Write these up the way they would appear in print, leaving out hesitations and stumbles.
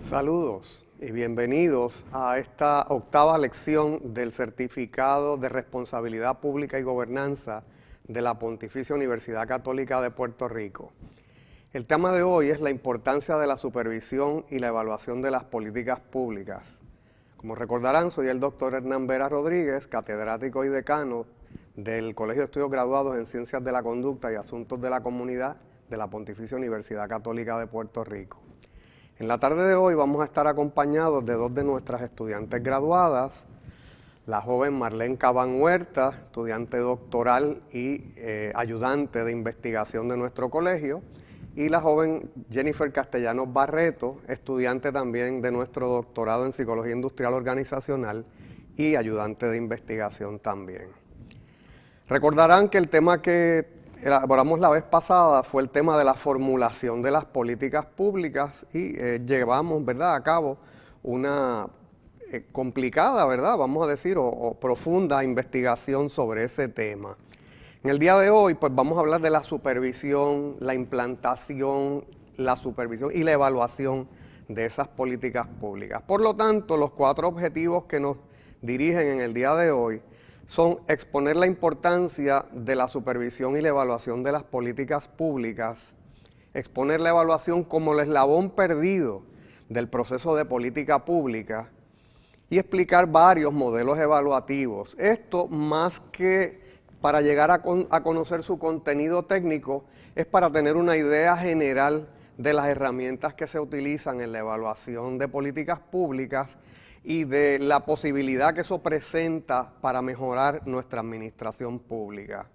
Saludos y bienvenidos a esta octava lección del Certificado de Responsabilidad Pública y Gobernanza de la Pontificia Universidad Católica de Puerto Rico. El tema de hoy es la importancia de la supervisión y la evaluación de las políticas públicas. Como recordarán, soy el doctor Hernán Vera Rodríguez, catedrático y decano del Colegio de Estudios Graduados en Ciencias de la Conducta y Asuntos de la Comunidad de la Pontificia Universidad Católica de Puerto Rico. En la tarde de hoy vamos a estar acompañados de dos de nuestras estudiantes graduadas, la joven Marlene Cabán Huerta, estudiante doctoral y ayudante de investigación de nuestro colegio, y la joven Jennifer Castellanos Barreto, estudiante también de nuestro doctorado en Psicología Industrial Organizacional y ayudante de investigación también. Recordarán que el tema que elaboramos la vez pasada fue el tema de la formulación de las políticas públicas y llevamos, ¿verdad?, a cabo una complicada, ¿verdad?, vamos a decir, o profunda investigación sobre ese tema. En el día de hoy, pues vamos a hablar de la supervisión, la implantación, la supervisión y la evaluación de esas políticas públicas. Por lo tanto, los cuatro objetivos que nos dirigen en el día de hoy son exponer la importancia de la supervisión y la evaluación de las políticas públicas, exponer la evaluación como el eslabón perdido del proceso de política pública y explicar varios modelos evaluativos. Esto, más que para llegar a conocer su contenido técnico, es para tener una idea general de las herramientas que se utilizan en la evaluación de políticas públicas y de la posibilidad que eso presenta para mejorar nuestra administración pública.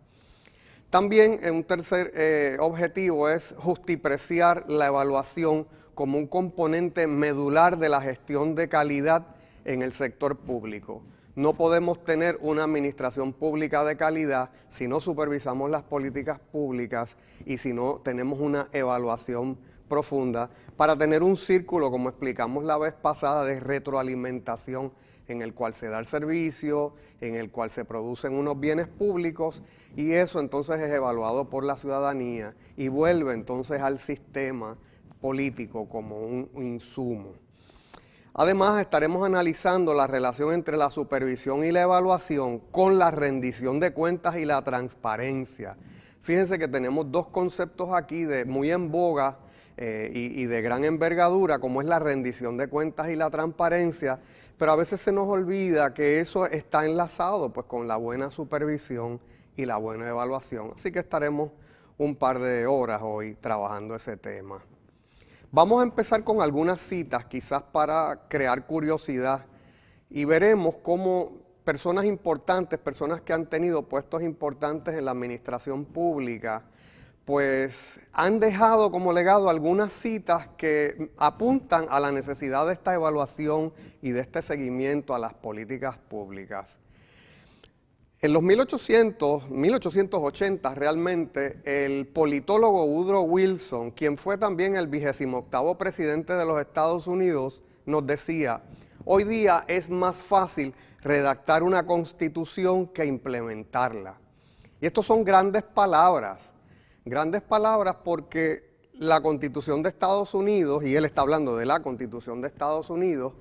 También un tercer objetivo es justipreciar la evaluación como un componente medular de la gestión de calidad en el sector público. No podemos tener una administración pública de calidad si no supervisamos las políticas públicas y si no tenemos una evaluación profunda para tener un círculo, como explicamos la vez pasada, de retroalimentación en el cual se da el servicio, en el cual se producen unos bienes públicos y eso entonces es evaluado por la ciudadanía y vuelve entonces al sistema político como un insumo. Además, estaremos analizando la relación entre la supervisión y la evaluación con la rendición de cuentas y la transparencia. Fíjense que tenemos dos conceptos aquí muy en boga y de gran envergadura, como es la rendición de cuentas y la transparencia, pero a veces se nos olvida que eso está enlazado pues, con la buena supervisión y la buena evaluación. Así que estaremos un par de horas hoy trabajando ese tema. Vamos a empezar con algunas citas, quizás para crear curiosidad, y veremos cómo personas importantes, personas que han tenido puestos importantes en la administración pública, pues han dejado como legado algunas citas que apuntan a la necesidad de esta evaluación y de este seguimiento a las políticas públicas. En los 1880 realmente, el politólogo Woodrow Wilson, quien fue también el 28º presidente de los Estados Unidos, nos decía, hoy día es más fácil redactar una constitución que implementarla. Y estos son grandes palabras porque la Constitución de Estados Unidos, y él está hablando de la Constitución de Estados Unidos,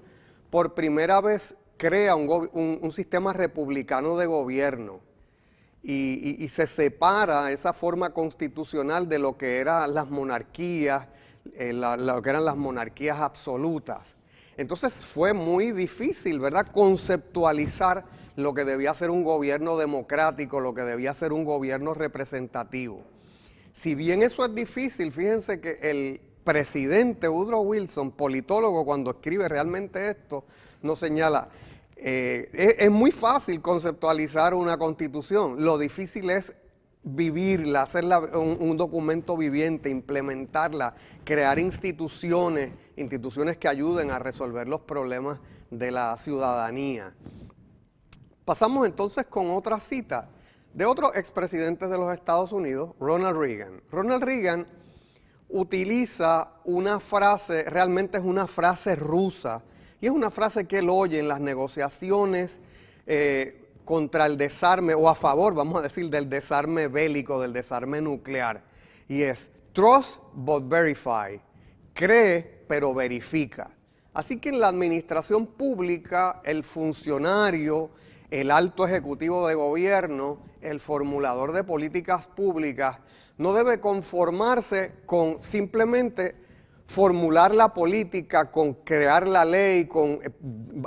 por primera vez crea un sistema republicano de gobierno y se separa esa forma constitucional de lo que eran las monarquías, lo que eran las monarquías absolutas. Entonces fue muy difícil, ¿verdad?, conceptualizar lo que debía ser un gobierno democrático, lo que debía ser un gobierno representativo. Si bien eso es difícil, fíjense que el presidente Woodrow Wilson, politólogo, cuando escribe realmente esto, nos señala, es muy fácil conceptualizar una constitución, lo difícil es vivirla, hacerla un documento viviente, implementarla, crear instituciones que ayuden a resolver los problemas de la ciudadanía. Pasamos entonces con otra cita de otro expresidente de los Estados Unidos, Ronald Reagan. Ronald Reagan utiliza una frase, realmente es una frase rusa, y es una frase que él oye en las negociaciones contra el desarme, o a favor, vamos a decir, del desarme bélico, del desarme nuclear. Y es, trust but verify, cree pero verifica. Así que en la administración pública, el funcionario, el alto ejecutivo de gobierno, el formulador de políticas públicas, no debe conformarse con simplemente formular la política, con crear la ley, con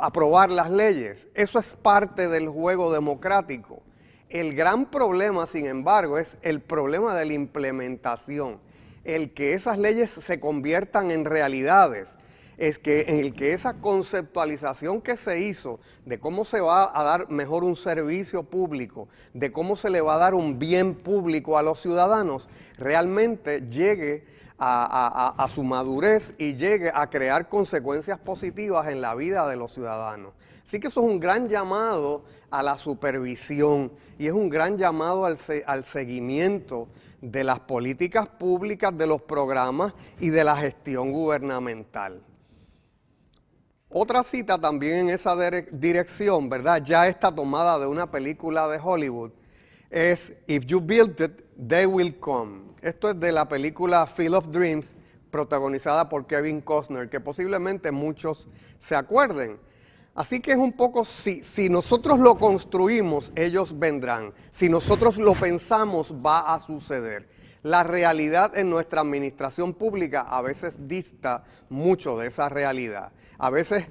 aprobar las leyes. Eso es parte del juego democrático. El gran problema, sin embargo, es el problema de la implementación, el que esas leyes se conviertan en realidades, es que en el que esa conceptualización que se hizo de cómo se va a dar mejor un servicio público, de cómo se le va a dar un bien público a los ciudadanos, realmente llegue a su madurez y llegue a crear consecuencias positivas en la vida de los ciudadanos. Así que eso es un gran llamado a la supervisión y es un gran llamado al seguimiento de las políticas públicas, de los programas y de la gestión gubernamental. Otra cita también en esa dirección, ¿verdad? Ya está tomada de una película de Hollywood, es If you build it, they will come. Esto es de la película Field of Dreams, protagonizada por Kevin Costner, que posiblemente muchos se acuerden. Así que es un poco, si nosotros lo construimos, ellos vendrán. Si nosotros lo pensamos, va a suceder. La realidad en nuestra administración pública a veces dista mucho de esa realidad. A veces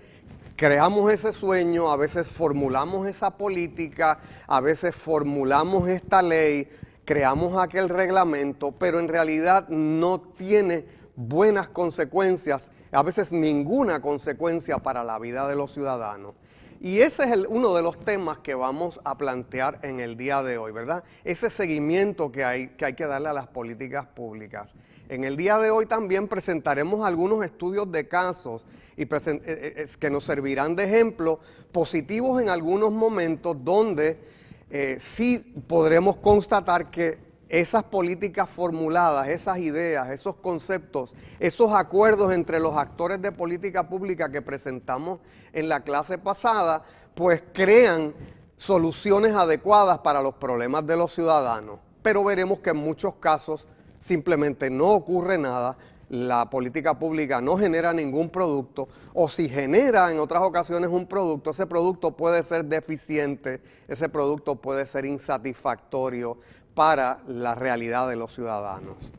creamos ese sueño, a veces formulamos esa política, a veces formulamos esta ley, creamos aquel reglamento, pero en realidad no tiene buenas consecuencias, a veces ninguna consecuencia para la vida de los ciudadanos. Y ese es uno de los temas que vamos a plantear en el día de hoy, ¿verdad? Ese seguimiento que hay que darle a las políticas públicas. En el día de hoy también presentaremos algunos estudios de casos y que nos servirán de ejemplo positivos en algunos momentos donde sí podremos constatar que esas políticas formuladas, esas ideas, esos conceptos, esos acuerdos entre los actores de política pública que presentamos en la clase pasada, pues crean soluciones adecuadas para los problemas de los ciudadanos. Pero veremos que en muchos casos simplemente no ocurre nada, la política pública no genera ningún producto, o si genera en otras ocasiones un producto, ese producto puede ser deficiente, ese producto puede ser insatisfactorio para la realidad de los ciudadanos.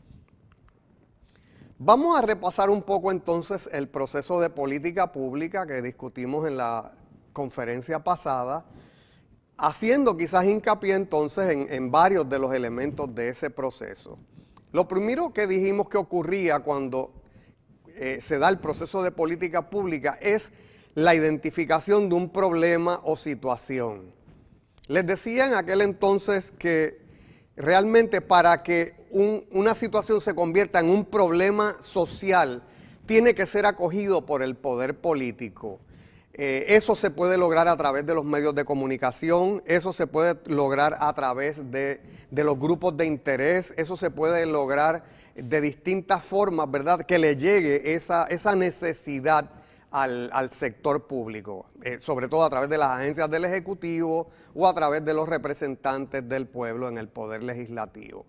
Vamos a repasar un poco entonces el proceso de política pública que discutimos en la conferencia pasada, haciendo quizás hincapié entonces en varios de los elementos de ese proceso. Lo primero que dijimos que ocurría cuando se da el proceso de política pública es la identificación de un problema o situación. Les decía en aquel entonces que realmente para que una situación se convierta en un problema social, tiene que ser acogido por el poder político. Eso se puede lograr a través de los medios de comunicación, eso se puede lograr a través de los grupos de interés, eso se puede lograr de distintas formas, ¿verdad? Que le llegue esa necesidad al sector público, sobre todo a través de las agencias del Ejecutivo o a través de los representantes del pueblo en el Poder Legislativo.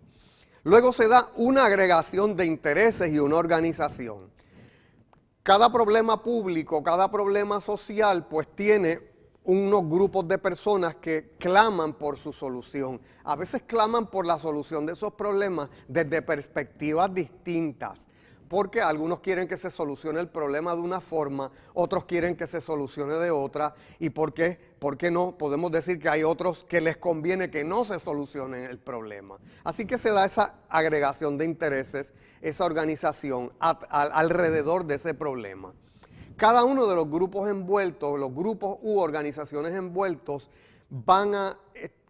Luego se da una agregación de intereses y una organización. Cada problema público, cada problema social, pues tiene unos grupos de personas que claman por su solución. A veces claman por la solución de esos problemas desde perspectivas distintas, porque algunos quieren que se solucione el problema de una forma, otros quieren que se solucione de otra, y ¿por qué no? Podemos decir que hay otros que les conviene que no se solucione el problema. Así que se da esa agregación de intereses, esa organización alrededor de ese problema. Cada uno de los grupos envueltos, los grupos u organizaciones envueltos, van a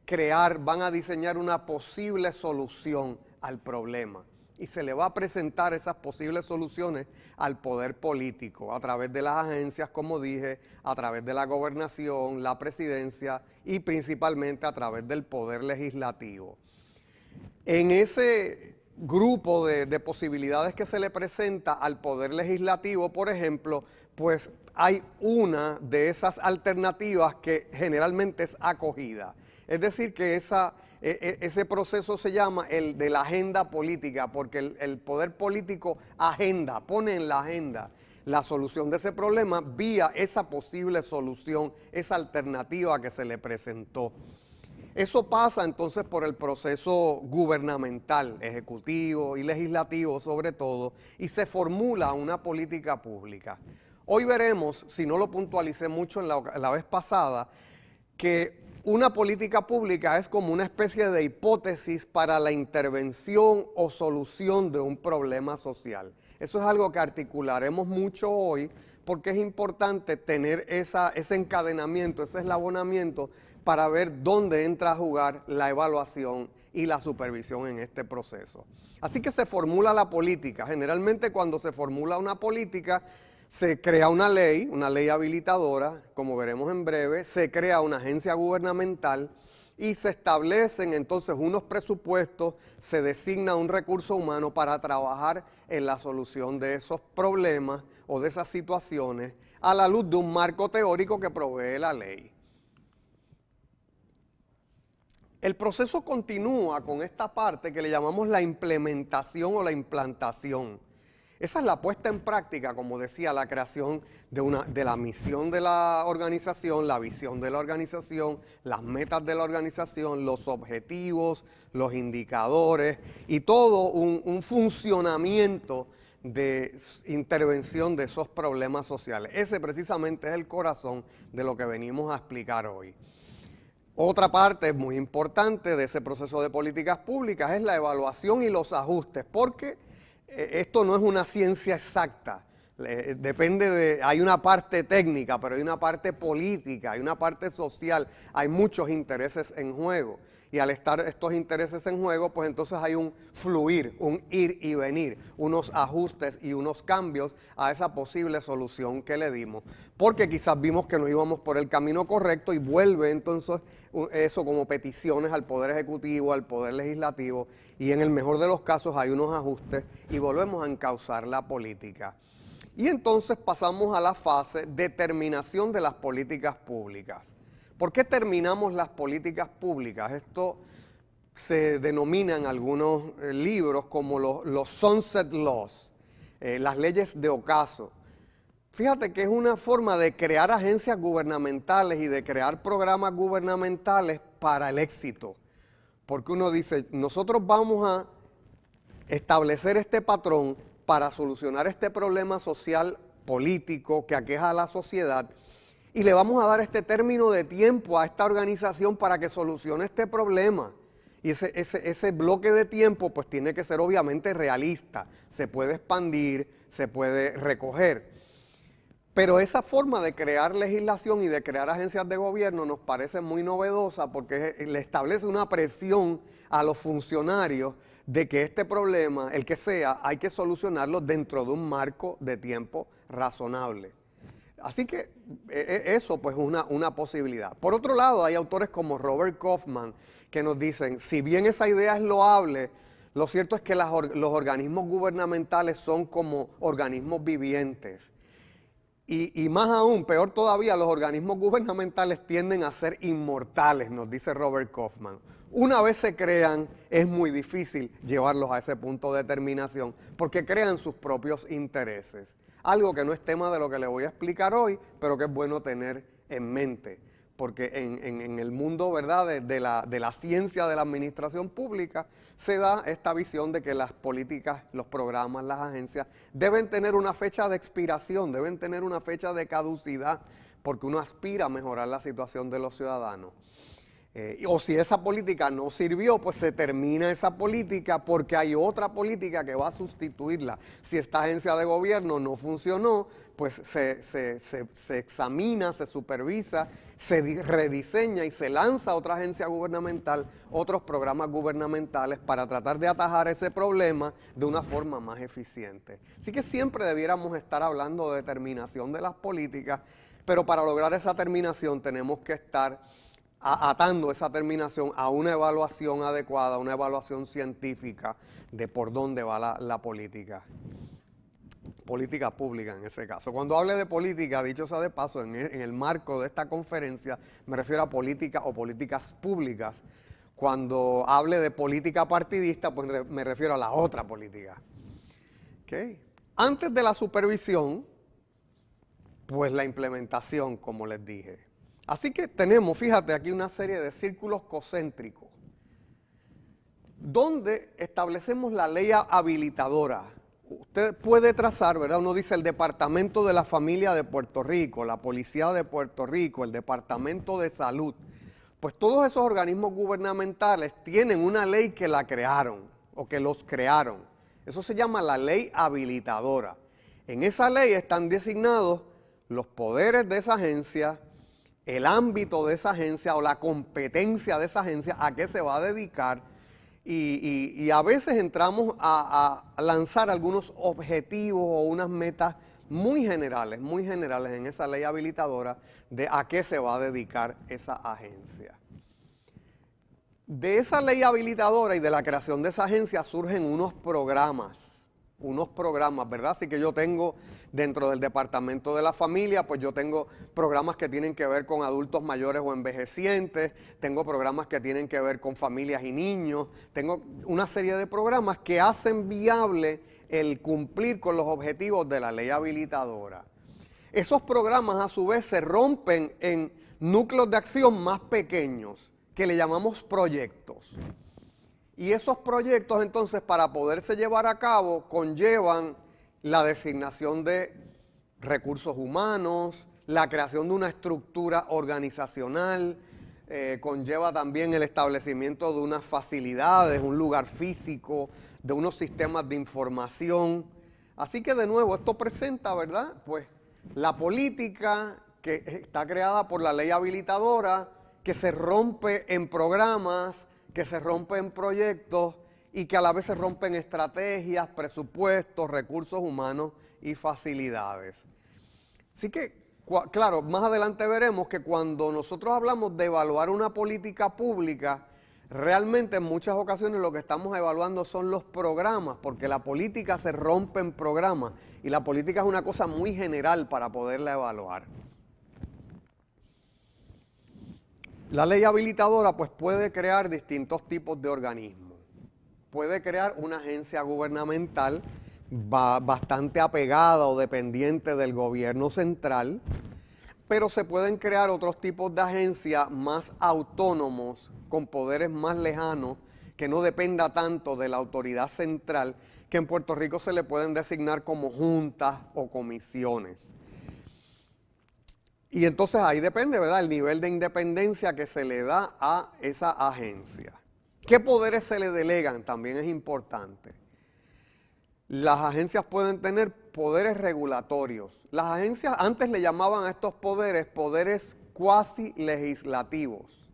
crear, van a diseñar una posible solución al problema. Y se le va a presentar esas posibles soluciones al poder político a través de las agencias, como dije, a través de la gobernación, la presidencia y principalmente a través del poder legislativo. En ese grupo de posibilidades que se le presenta al poder legislativo, por ejemplo, pues hay una de esas alternativas que generalmente es acogida. Es decir, que ese proceso se llama el de la agenda política, porque el poder político pone en la agenda la solución de ese problema vía esa posible solución, esa alternativa que se le presentó. Eso pasa entonces por el proceso gubernamental, ejecutivo y legislativo sobre todo, y se formula una política pública. Hoy veremos, si no lo puntualicé mucho en la vez pasada, que una política pública es como una especie de hipótesis para la intervención o solución de un problema social. Eso es algo que articularemos mucho hoy porque es importante tener ese encadenamiento, ese eslabonamiento para ver dónde entra a jugar la evaluación y la supervisión en este proceso. Así que se formula la política. Generalmente cuando se formula una política, se crea una ley habilitadora, como veremos en breve, se crea una agencia gubernamental y se establecen entonces unos presupuestos, se designa un recurso humano para trabajar en la solución de esos problemas o de esas situaciones a la luz de un marco teórico que provee la ley. El proceso continúa con esta parte que le llamamos la implementación o la implantación. Esa es la puesta en práctica, como decía, la creación de la misión de la organización, la visión de la organización, las metas de la organización, los objetivos, los indicadores y todo un funcionamiento de intervención de esos problemas sociales. Ese precisamente es el corazón de lo que venimos a explicar hoy. Otra parte muy importante de ese proceso de políticas públicas es la evaluación y los ajustes, porque esto no es una ciencia exacta, hay una parte técnica, pero hay una parte política, hay una parte social, hay muchos intereses en juego. Y al estar estos intereses en juego, pues entonces hay un fluir, un ir y venir, unos ajustes y unos cambios a esa posible solución que le dimos. Porque quizás vimos que no íbamos por el camino correcto y vuelve entonces eso como peticiones al Poder Ejecutivo, al Poder Legislativo, y en el mejor de los casos hay unos ajustes y volvemos a encauzar la política. Y entonces pasamos a la fase de terminación de las políticas públicas. ¿Por qué terminamos las políticas públicas? Esto se denomina en algunos libros como los sunset laws, las leyes de ocaso. Fíjate que es una forma de crear agencias gubernamentales y de crear programas gubernamentales para el éxito. Porque uno dice, nosotros vamos a establecer este patrón para solucionar este problema social político que aqueja a la sociedad y le vamos a dar este término de tiempo a esta organización para que solucione este problema. Y ese bloque de tiempo pues tiene que ser obviamente realista, se puede expandir, se puede recoger. Pero esa forma de crear legislación y de crear agencias de gobierno nos parece muy novedosa porque le establece una presión a los funcionarios de que este problema, el que sea, hay que solucionarlo dentro de un marco de tiempo razonable. Así que eso pues es una posibilidad. Por otro lado, hay autores como Robert Kaufman que nos dicen, si bien esa idea es loable, lo cierto es que los organismos gubernamentales son como organismos vivientes. Y más aún, peor todavía, los organismos gubernamentales tienden a ser inmortales, nos dice Robert Kaufman. Una vez se crean, es muy difícil llevarlos a ese punto de terminación porque crean sus propios intereses. Algo que no es tema de lo que le voy a explicar hoy, pero que es bueno tener en mente. Porque en el mundo, ¿verdad?, de la ciencia de la administración pública, se da esta visión de que las políticas, los programas, las agencias, deben tener una fecha de expiración, deben tener una fecha de caducidad, porque uno aspira a mejorar la situación de los ciudadanos. O si esa política no sirvió, pues se termina esa política porque hay otra política que va a sustituirla. Si esta agencia de gobierno no funcionó, pues se examina, se supervisa, se rediseña y se lanza otra agencia gubernamental, otros programas gubernamentales para tratar de atajar ese problema de una forma más eficiente. Así que siempre debiéramos estar hablando de terminación de las políticas, pero para lograr esa terminación tenemos que estar atando esa terminación a una evaluación adecuada, una evaluación científica de por dónde va la política pública en ese caso. Cuando hable de política, dicho sea de paso, en el marco de esta conferencia, me refiero a política o políticas públicas. Cuando hable de política partidista, pues me refiero a la otra política. ¿Okay? Antes de la supervisión, pues la implementación, como les dije. Así que tenemos, fíjate, aquí una serie de círculos concéntricos, donde establecemos la ley habilitadora. Usted puede trazar, ¿verdad? Uno dice el Departamento de la Familia de Puerto Rico, la Policía de Puerto Rico, el Departamento de Salud. Pues todos esos organismos gubernamentales tienen una ley que la crearon o que los crearon. Eso se llama la ley habilitadora. En esa ley están designados los poderes de esa agencia, el ámbito de esa agencia o la competencia de esa agencia, a qué se va a dedicar, y a veces entramos a lanzar algunos objetivos o unas metas muy generales en esa ley habilitadora de a qué se va a dedicar esa agencia. De esa ley habilitadora y de la creación de esa agencia surgen unos programas, ¿verdad? Así que yo tengo dentro del Departamento de la Familia, pues yo tengo programas que tienen que ver con adultos mayores o envejecientes, tengo programas que tienen que ver con familias y niños, tengo una serie de programas que hacen viable el cumplir con los objetivos de la ley habilitadora. Esos programas a su vez se rompen en núcleos de acción más pequeños, que le llamamos proyectos. Y esos proyectos entonces para poderse llevar a cabo conllevan la designación de recursos humanos, la creación de una estructura organizacional, conlleva también el establecimiento de unas facilidades, un lugar físico, de unos sistemas de información. Así que de nuevo esto presenta, ¿verdad? Pues la política que está creada por la ley habilitadora, que se rompe en programas, que se rompe en proyectos y que a la vez se rompen estrategias, presupuestos, recursos humanos y facilidades. Así que, claro, más adelante veremos que cuando nosotros hablamos de evaluar una política pública, realmente en muchas ocasiones lo que estamos evaluando son los programas, porque la política se rompe en programas y la política es una cosa muy general para poderla evaluar. La ley habilitadora pues puede crear distintos tipos de organismos. Puede crear una agencia gubernamental bastante apegada o dependiente del gobierno central, pero se pueden crear otros tipos de agencias más autónomos, con poderes más lejanos, que no dependa tanto de la autoridad central, que en Puerto Rico se le pueden designar como juntas o comisiones. Y entonces ahí depende, ¿verdad?, el nivel de independencia que se le da a esa agencia. ¿Qué poderes se le delegan? También es importante. Las agencias pueden tener poderes regulatorios. Las agencias antes le llamaban a estos poderes cuasi legislativos,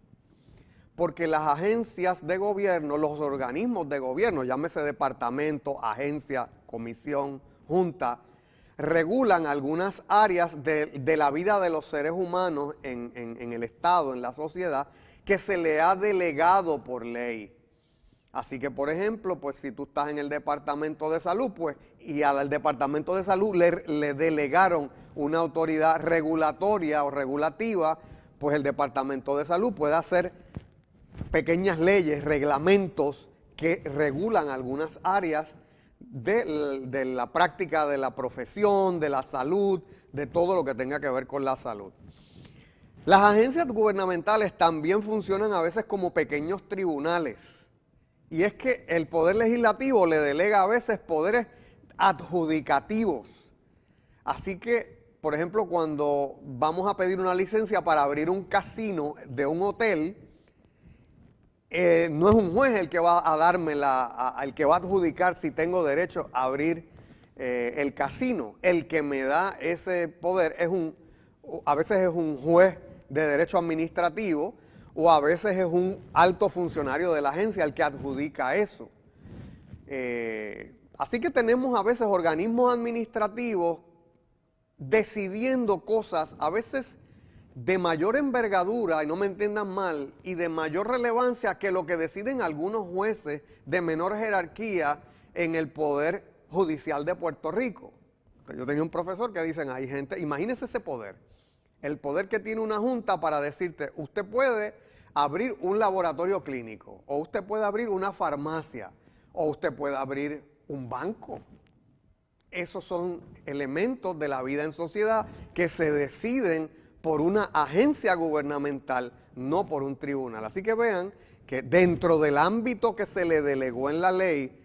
porque las agencias de gobierno, los organismos de gobierno, llámese departamento, agencia, comisión, junta, regulan algunas áreas de la vida de los seres humanos en el Estado, en la sociedad, que se le ha delegado por ley. Así que, por ejemplo, pues si tú estás en el Departamento de Salud, pues, y al Departamento de Salud le delegaron una autoridad regulatoria o regulativa, pues el Departamento de Salud puede hacer pequeñas leyes, reglamentos que regulan algunas áreas de la práctica de la profesión, de la salud, de todo lo que tenga que ver con la salud. Las agencias gubernamentales también funcionan a veces como pequeños tribunales. Y es que el Poder Legislativo le delega a veces poderes adjudicativos. Así que, por ejemplo, cuando vamos a pedir una licencia para abrir un casino de un hotel, no es un juez el que va a darme el que va a adjudicar si tengo derecho a abrir el casino. El que me da ese poder a veces es un juez de derecho administrativo o a veces es un alto funcionario de la agencia el que adjudica eso. Así que tenemos a veces organismos administrativos decidiendo cosas a veces de mayor envergadura, y no me entiendan mal, y de mayor relevancia que lo que deciden algunos jueces de menor jerarquía en el Poder Judicial de Puerto Rico. Yo tenía un profesor que dicen, hay gente, imagínese ese poder, el poder que tiene una junta para decirte, usted puede abrir un laboratorio clínico, o usted puede abrir una farmacia, o usted puede abrir un banco. esos son elementos de la vida en sociedad que se deciden por una agencia gubernamental, no por un tribunal. Así que vean que dentro del ámbito que se le delegó en la ley,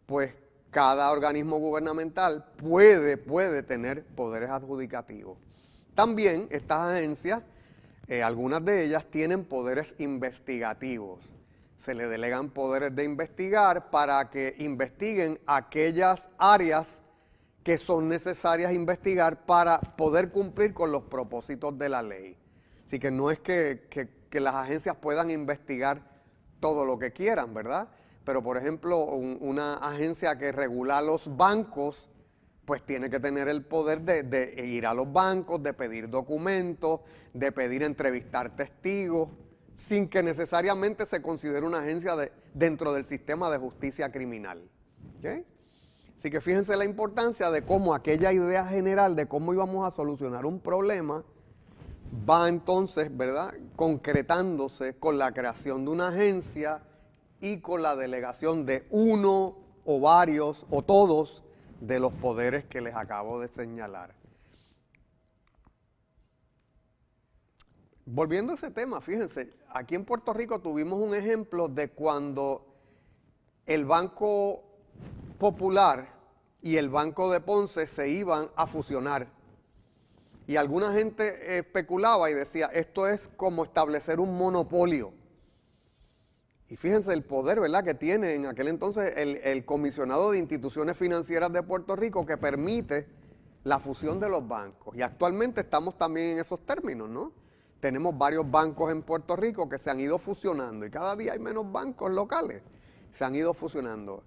pues cada organismo gubernamental puede tener poderes adjudicativos. También estas agencias, algunas de ellas tienen poderes investigativos. Se le delegan poderes de investigar para que investiguen aquellas áreas que son necesarias investigar para poder cumplir con los propósitos de la ley. Así que no es que las agencias puedan investigar todo lo que quieran, ¿verdad? Pero, por ejemplo, una agencia que regula los bancos, pues tiene que tener el poder de ir a los bancos, de pedir documentos, de pedir entrevistar testigos, sin que necesariamente se considere una agencia dentro del sistema de justicia criminal. ¿Okay? Así que fíjense la importancia de cómo aquella idea general de cómo íbamos a solucionar un problema va entonces, ¿verdad?, concretándose con la creación de una agencia y con la delegación de uno o varios o todos de los poderes que les acabo de señalar. Volviendo a ese tema, fíjense, aquí en Puerto Rico tuvimos un ejemplo de cuando el Banco Popular y el Banco de Ponce se iban a fusionar. Y alguna gente especulaba y decía, esto es como establecer un monopolio. Y fíjense el poder, ¿verdad?, que tiene en aquel entonces el comisionado de instituciones financieras de Puerto Rico que permite la fusión de los bancos. Y actualmente estamos también en esos términos, ¿no? Tenemos varios bancos en Puerto Rico que se han ido fusionando y cada día hay menos bancos locales. Se han ido fusionando.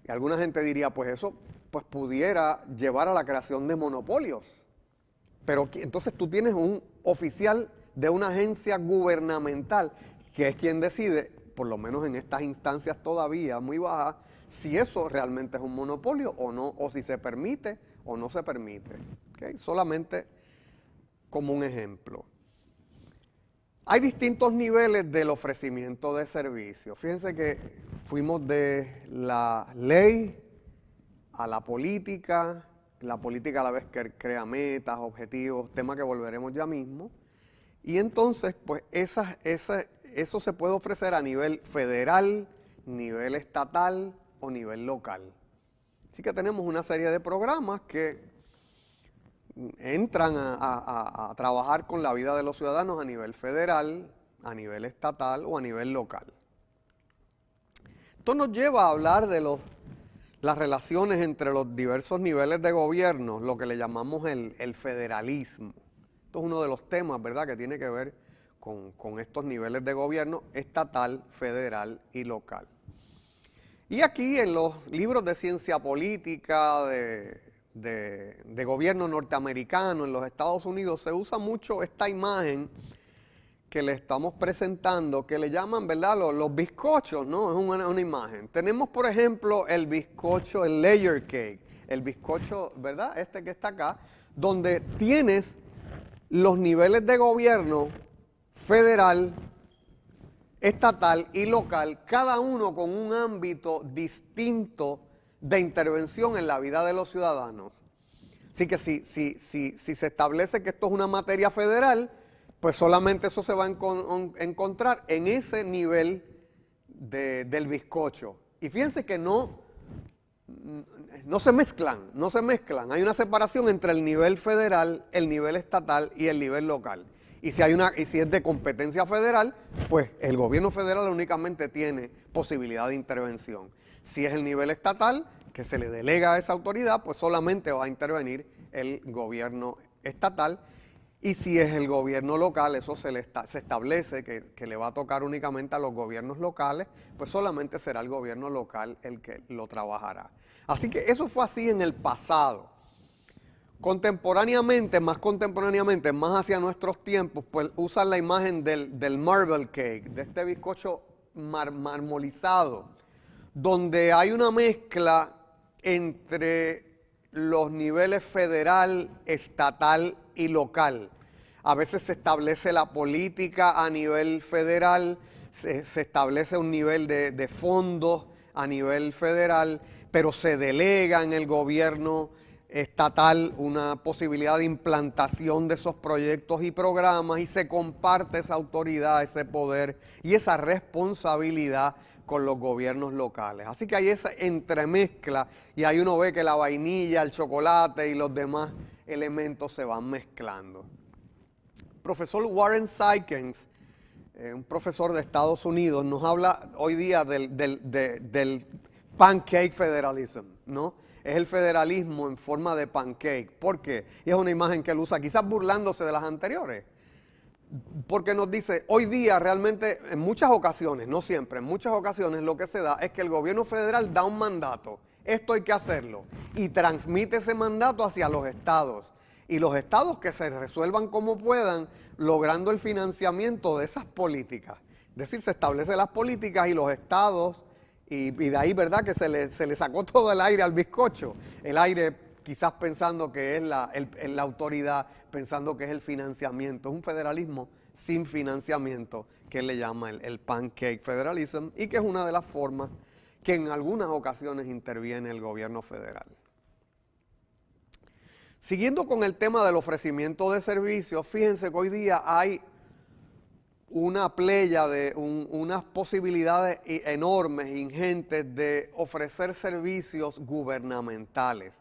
Y alguna gente diría, pues eso pues pudiera llevar a la creación de monopolios. Pero entonces tú tienes un oficial de una agencia gubernamental que es quien decide, por lo menos en estas instancias todavía muy bajas, si eso realmente es un monopolio o no, o si se permite o no se permite. ¿Okay? Solamente como un ejemplo. Hay distintos niveles del ofrecimiento de servicios. Fíjense que fuimos de la ley a la política a la vez que crea metas, objetivos, tema que volveremos ya mismo. Y entonces, pues eso se puede ofrecer a nivel federal, nivel estatal o nivel local. Así que tenemos una serie de programas que entran a trabajar con la vida de los ciudadanos a nivel federal, a nivel estatal o a nivel local. Esto nos lleva a hablar de las relaciones entre los diversos niveles de gobierno, lo que le llamamos el federalismo. Esto es uno de los temas, ¿verdad?, que tiene que ver con estos niveles de gobierno estatal, federal y local. Y aquí en los libros de ciencia política, de gobierno norteamericano en los Estados Unidos, se usa mucho esta imagen que le estamos presentando, que le llaman, ¿verdad?, los bizcochos, ¿no? Es una imagen. Tenemos, por ejemplo, el bizcocho, el layer cake, el bizcocho, ¿verdad?, este que está acá, donde tienes los niveles de gobierno federal, estatal y local, cada uno con un ámbito distinto de intervención en la vida de los ciudadanos. Así que si se establece que esto es una materia federal, pues solamente eso se va a encontrar en ese nivel del bizcocho. Y fíjense que no se mezclan. Hay una separación entre el nivel federal, el nivel estatal y el nivel local. Y si es de competencia federal, pues el gobierno federal únicamente tiene posibilidad de intervención. Si es el nivel estatal, que se le delega a esa autoridad, pues solamente va a intervenir el gobierno estatal. Y si es el gobierno local, eso se establece que le va a tocar únicamente a los gobiernos locales, pues solamente será el gobierno local el que lo trabajará. Así que eso fue así en el pasado. Contemporáneamente, más hacia nuestros tiempos, pues usan la imagen del marble cake, de este bizcocho marmolizado, donde hay una mezcla entre los niveles federal, estatal y local. A veces se establece la política a nivel federal, se establece un nivel de fondos a nivel federal, pero se delega en el gobierno estatal una posibilidad de implantación de esos proyectos y programas y se comparte esa autoridad, ese poder y esa responsabilidad con los gobiernos locales. Así que hay esa entremezcla y ahí uno ve que la vainilla, el chocolate y los demás elementos se van mezclando. El profesor Warren Sykens, un profesor de Estados Unidos, nos habla hoy día del pancake federalism, ¿no? Es el federalismo en forma de pancake. ¿Por qué? Y es una imagen que él usa, quizás burlándose de las anteriores. Porque nos dice, hoy día realmente, en muchas ocasiones, no siempre, en muchas ocasiones lo que se da es que el gobierno federal da un mandato, esto hay que hacerlo, y transmite ese mandato hacia los estados. Y los estados que se resuelvan como puedan, logrando el financiamiento de esas políticas. Es decir, se establecen las políticas y los estados, y de ahí, ¿verdad?, que se le sacó todo el aire al bizcocho. El aire quizás pensando que es la autoridad, pensando que es el financiamiento. Es un federalismo sin financiamiento, que él le llama el pancake federalism, y que es una de las formas que en algunas ocasiones interviene el gobierno federal. Siguiendo con el tema del ofrecimiento de servicios, fíjense que hoy día hay una playa de unas posibilidades enormes, ingentes, de ofrecer servicios gubernamentales.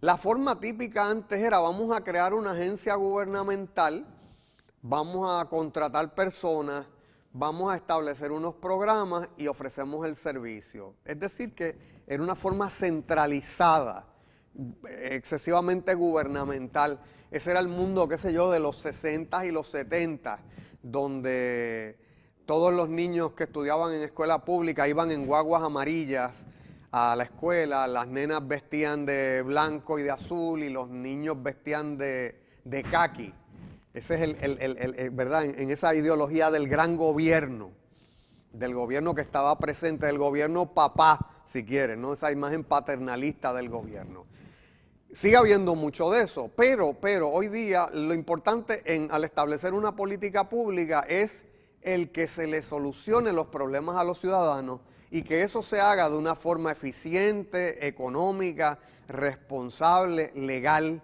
La forma típica antes era, vamos a crear una agencia gubernamental, vamos a contratar personas, vamos a establecer unos programas y ofrecemos el servicio. Es decir, que era una forma centralizada, excesivamente gubernamental. Ese era el mundo, qué sé yo, de los 60 y los 70, donde todos los niños que estudiaban en escuela pública iban en guaguas amarillas a la escuela, las nenas vestían de blanco y de azul y los niños vestían de caqui. Ese es ¿verdad? En esa ideología del gran gobierno, del gobierno que estaba presente, del gobierno papá, si quieren, ¿no? Esa imagen paternalista del gobierno. Sigue habiendo mucho de eso, pero hoy día lo importante al establecer una política pública es el que se le solucione los problemas a los ciudadanos y que eso se haga de una forma eficiente, económica, responsable, legal.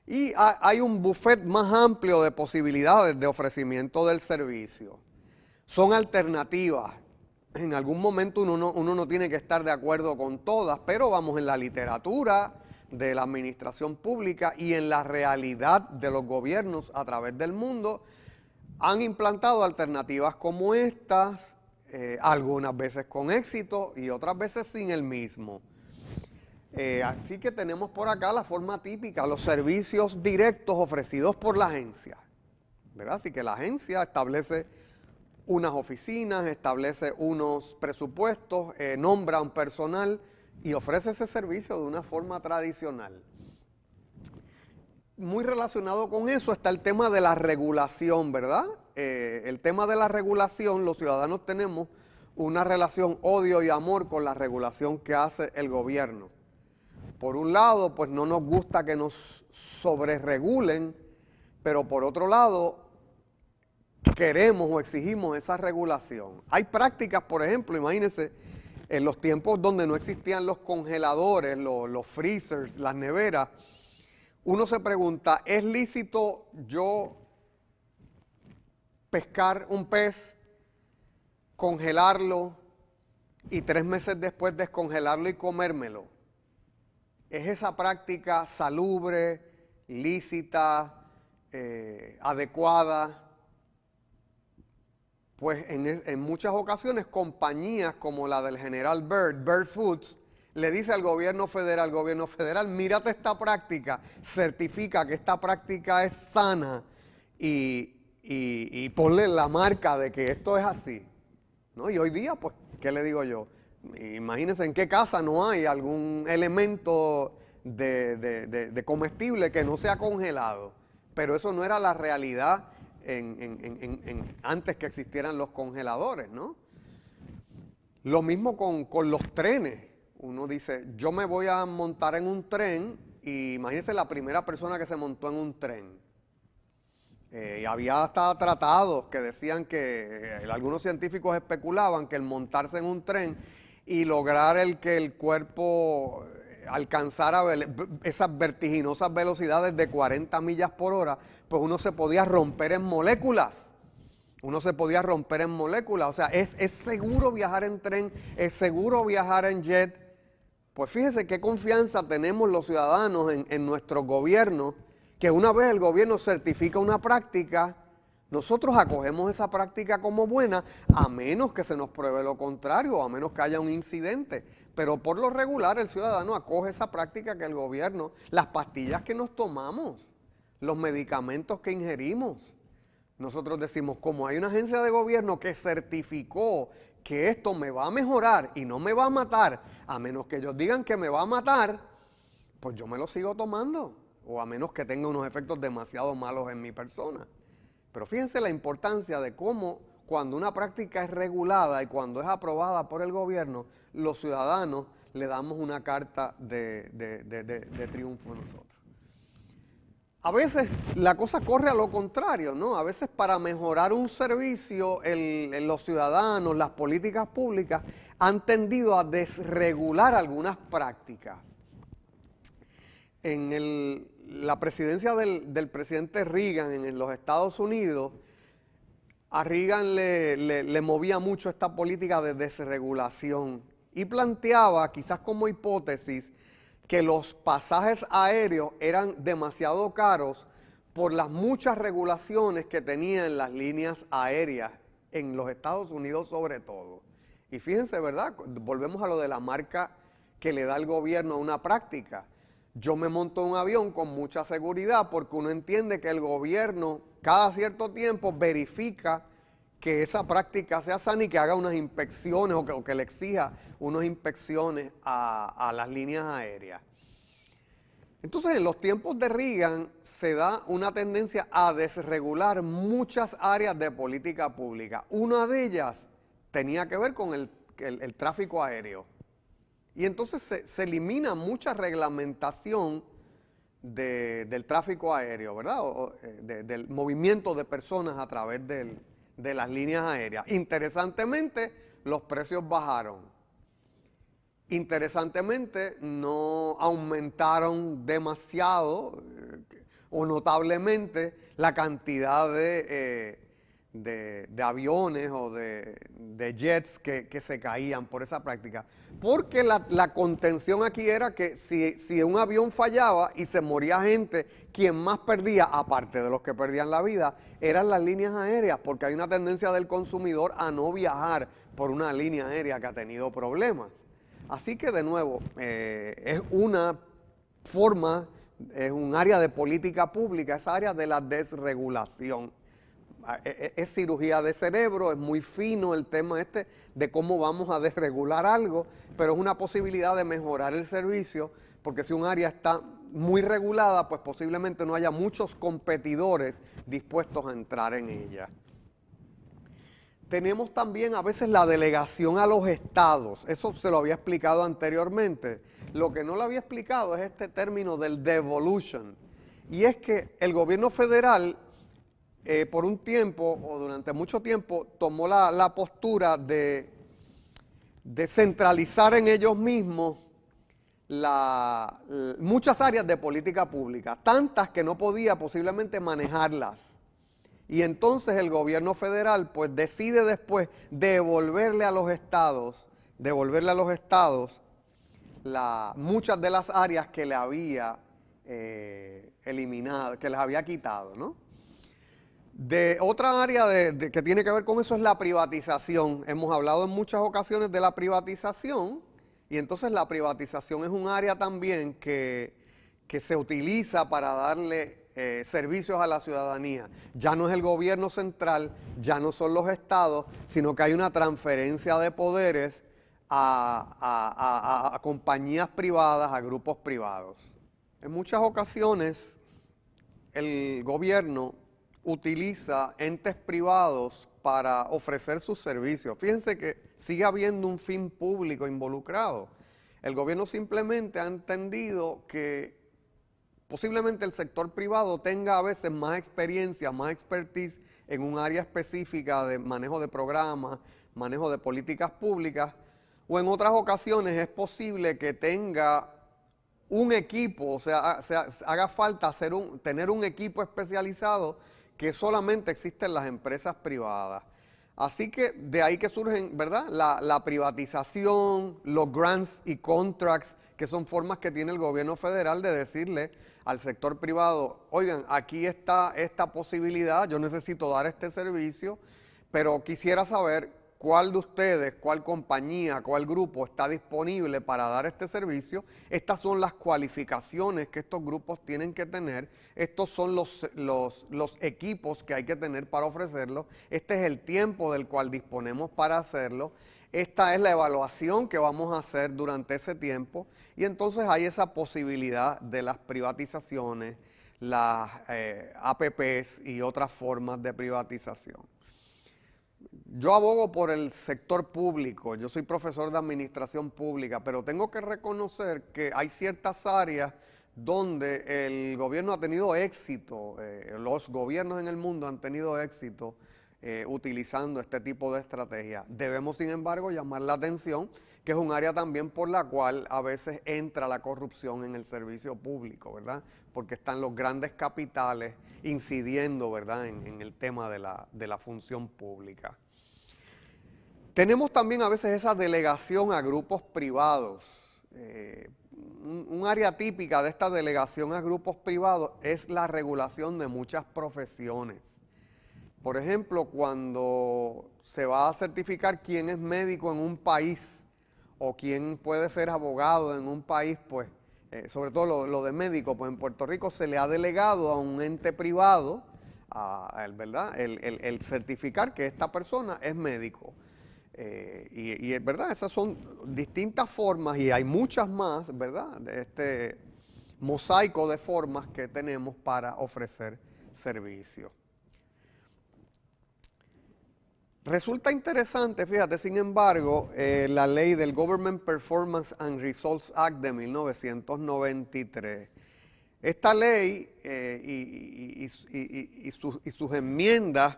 Y hay un buffet más amplio de posibilidades de ofrecimiento del servicio. Son alternativas. En algún momento uno no tiene que estar de acuerdo con todas, pero vamos, en la literatura de la administración pública y en la realidad de los gobiernos a través del mundo, han implantado alternativas como estas, algunas veces con éxito y otras veces sin el mismo. Así que tenemos por acá la forma típica, los servicios directos ofrecidos por la agencia, ¿verdad? Así que la agencia establece unas oficinas, establece unos presupuestos, nombra un personal y ofrece ese servicio de una forma tradicional. Muy relacionado con eso está el tema de la regulación, ¿verdad? El tema de la regulación, los ciudadanos tenemos una relación odio y amor con la regulación que hace el gobierno. Por un lado, pues no nos gusta que nos sobreregulen, pero por otro lado, queremos o exigimos esa regulación. Hay prácticas, por ejemplo, imagínense, en los tiempos donde no existían los congeladores, los freezers, las neveras, uno se pregunta, ¿es lícito yo pescar un pez, congelarlo y 3 meses después descongelarlo y comérmelo? ¿Es esa práctica salubre, lícita, adecuada? Pues en muchas ocasiones compañías como la del general Byrd Foods, le dice al gobierno federal, mírate esta práctica, certifica que esta práctica es sana y ponle la marca de que esto es así, ¿no? Y hoy día, pues, ¿qué le digo yo? Imagínense en qué casa no hay algún elemento de comestible que no sea congelado, pero eso no era la realidad antes que existieran los congeladores, ¿no? Lo mismo con los trenes. Uno dice, yo me voy a montar en un tren, y imagínense la primera persona que se montó en un tren. Y había hasta tratados que decían que algunos científicos especulaban que el montarse en un tren y lograr que el cuerpo alcanzara esas vertiginosas velocidades de 40 millas por hora, pues uno se podía romper en moléculas. Uno se podía romper en moléculas. O sea, es seguro viajar en tren, es seguro viajar en jet. Pues fíjese qué confianza tenemos los ciudadanos en nuestro gobierno, que una vez el gobierno certifica una práctica, nosotros acogemos esa práctica como buena, a menos que se nos pruebe lo contrario, a menos que haya un incidente. Pero por lo regular el ciudadano acoge esa práctica que el gobierno, las pastillas que nos tomamos, los medicamentos que ingerimos. Nosotros decimos, como hay una agencia de gobierno que certificó que esto me va a mejorar y no me va a matar, a menos que ellos digan que me va a matar, pues yo me lo sigo tomando, o a menos que tenga unos efectos demasiado malos en mi persona. Pero fíjense la importancia de cómo cuando una práctica es regulada y cuando es aprobada por el gobierno, los ciudadanos le damos una carta de triunfo a nosotros. A veces la cosa corre a lo contrario, ¿no? A veces para mejorar un servicio, los ciudadanos, las políticas públicas han tendido a desregular algunas prácticas. En la presidencia del presidente Reagan en los Estados Unidos, a Reagan le movía mucho esta política de desregulación y planteaba, quizás como hipótesis, que los pasajes aéreos eran demasiado caros por las muchas regulaciones que tenían las líneas aéreas en los Estados Unidos sobre todo. Y fíjense, ¿verdad? Volvemos a lo de la marca que le da el gobierno a una práctica. Yo me monto en un avión con mucha seguridad porque uno entiende que el gobierno cada cierto tiempo verifica que esa práctica sea sana y que haga unas inspecciones o que le exija unas inspecciones a las líneas aéreas. Entonces, en los tiempos de Reagan se da una tendencia a desregular muchas áreas de política pública. Una de ellas tenía que ver con el tráfico aéreo. Y entonces se elimina mucha reglamentación del tráfico aéreo, ¿verdad? Del movimiento de personas a través de las líneas aéreas. Interesantemente, los precios bajaron. Interesantemente, no aumentaron demasiado o notablemente la cantidad de aviones o de jets que se caían por esa práctica. Porque la contención aquí era que si un avión fallaba y se moría gente, quien más perdía, aparte de los que perdían la vida, eran las líneas aéreas, porque hay una tendencia del consumidor a no viajar por una línea aérea que ha tenido problemas. Así que de nuevo, es una forma, es un área de política pública, esa área de la desregulación. Es cirugía de cerebro, es muy fino el tema de cómo vamos a desregular algo, pero es una posibilidad de mejorar el servicio, porque si un área está muy regulada, pues posiblemente no haya muchos competidores dispuestos a entrar en ella. Tenemos también a veces la delegación a los estados, eso se lo había explicado anteriormente. Lo que no lo había explicado es este término del devolution, y es que el gobierno federal por un tiempo o durante mucho tiempo tomó la postura de centralizar en ellos mismos muchas áreas de política pública, tantas que no podía posiblemente manejarlas. Y entonces el gobierno federal pues decide después devolverle a los estados muchas de las áreas que le había eliminado, que les había quitado, ¿no? De otra área que tiene que ver con eso es la privatización. Hemos hablado en muchas ocasiones de la privatización y entonces la privatización es un área también que se utiliza para darle servicios a la ciudadanía. Ya no es el gobierno central, ya no son los estados, sino que hay una transferencia de poderes a compañías privadas, a grupos privados. En muchas ocasiones el gobierno utiliza entes privados para ofrecer sus servicios. Fíjense que sigue habiendo un fin público involucrado. El gobierno simplemente ha entendido que posiblemente el sector privado tenga a veces más experiencia, más expertise en un área específica de manejo de programas, manejo de políticas públicas, o en otras ocasiones es posible que tenga un equipo, o sea, haga falta tener un equipo especializado que solamente existe en las empresas privadas. Así que de ahí que surgen, ¿verdad? La privatización, los grants y contracts, que son formas que tiene el gobierno federal de decirle al sector privado, oigan, aquí está esta posibilidad, yo necesito dar este servicio, pero quisiera saber cuál de ustedes, cuál compañía, cuál grupo está disponible para dar este servicio. Estas son las cualificaciones que estos grupos tienen que tener, estos son los equipos que hay que tener para ofrecerlo, este es el tiempo del cual disponemos para hacerlo, esta es la evaluación que vamos a hacer durante ese tiempo, y entonces hay esa posibilidad de las privatizaciones, las APPs y otras formas de privatización. Yo abogo por el sector público, yo soy profesor de administración pública, pero tengo que reconocer que hay ciertas áreas donde el gobierno ha tenido éxito, los gobiernos en el mundo han tenido éxito utilizando este tipo de estrategia. Debemos, sin embargo, llamar la atención que es un área también por la cual a veces entra la corrupción en el servicio público, ¿verdad? Porque están los grandes capitales incidiendo, ¿verdad?, en el tema de la función pública. Tenemos también a veces esa delegación a grupos privados. Un área típica de esta delegación a grupos privados es la regulación de muchas profesiones. Por ejemplo, cuando se va a certificar quién es médico en un país o quién puede ser abogado en un país, pues, sobre todo lo de médico, pues en Puerto Rico se le ha delegado a un ente privado, ¿verdad?, el certificar que esta persona es médico. Y es verdad, esas son distintas formas y hay muchas más, ¿verdad?, de este mosaico de formas que tenemos para ofrecer servicios. Resulta interesante, fíjate, sin embargo, la ley del Government Performance and Results Act de 1993. Esta ley y sus enmiendas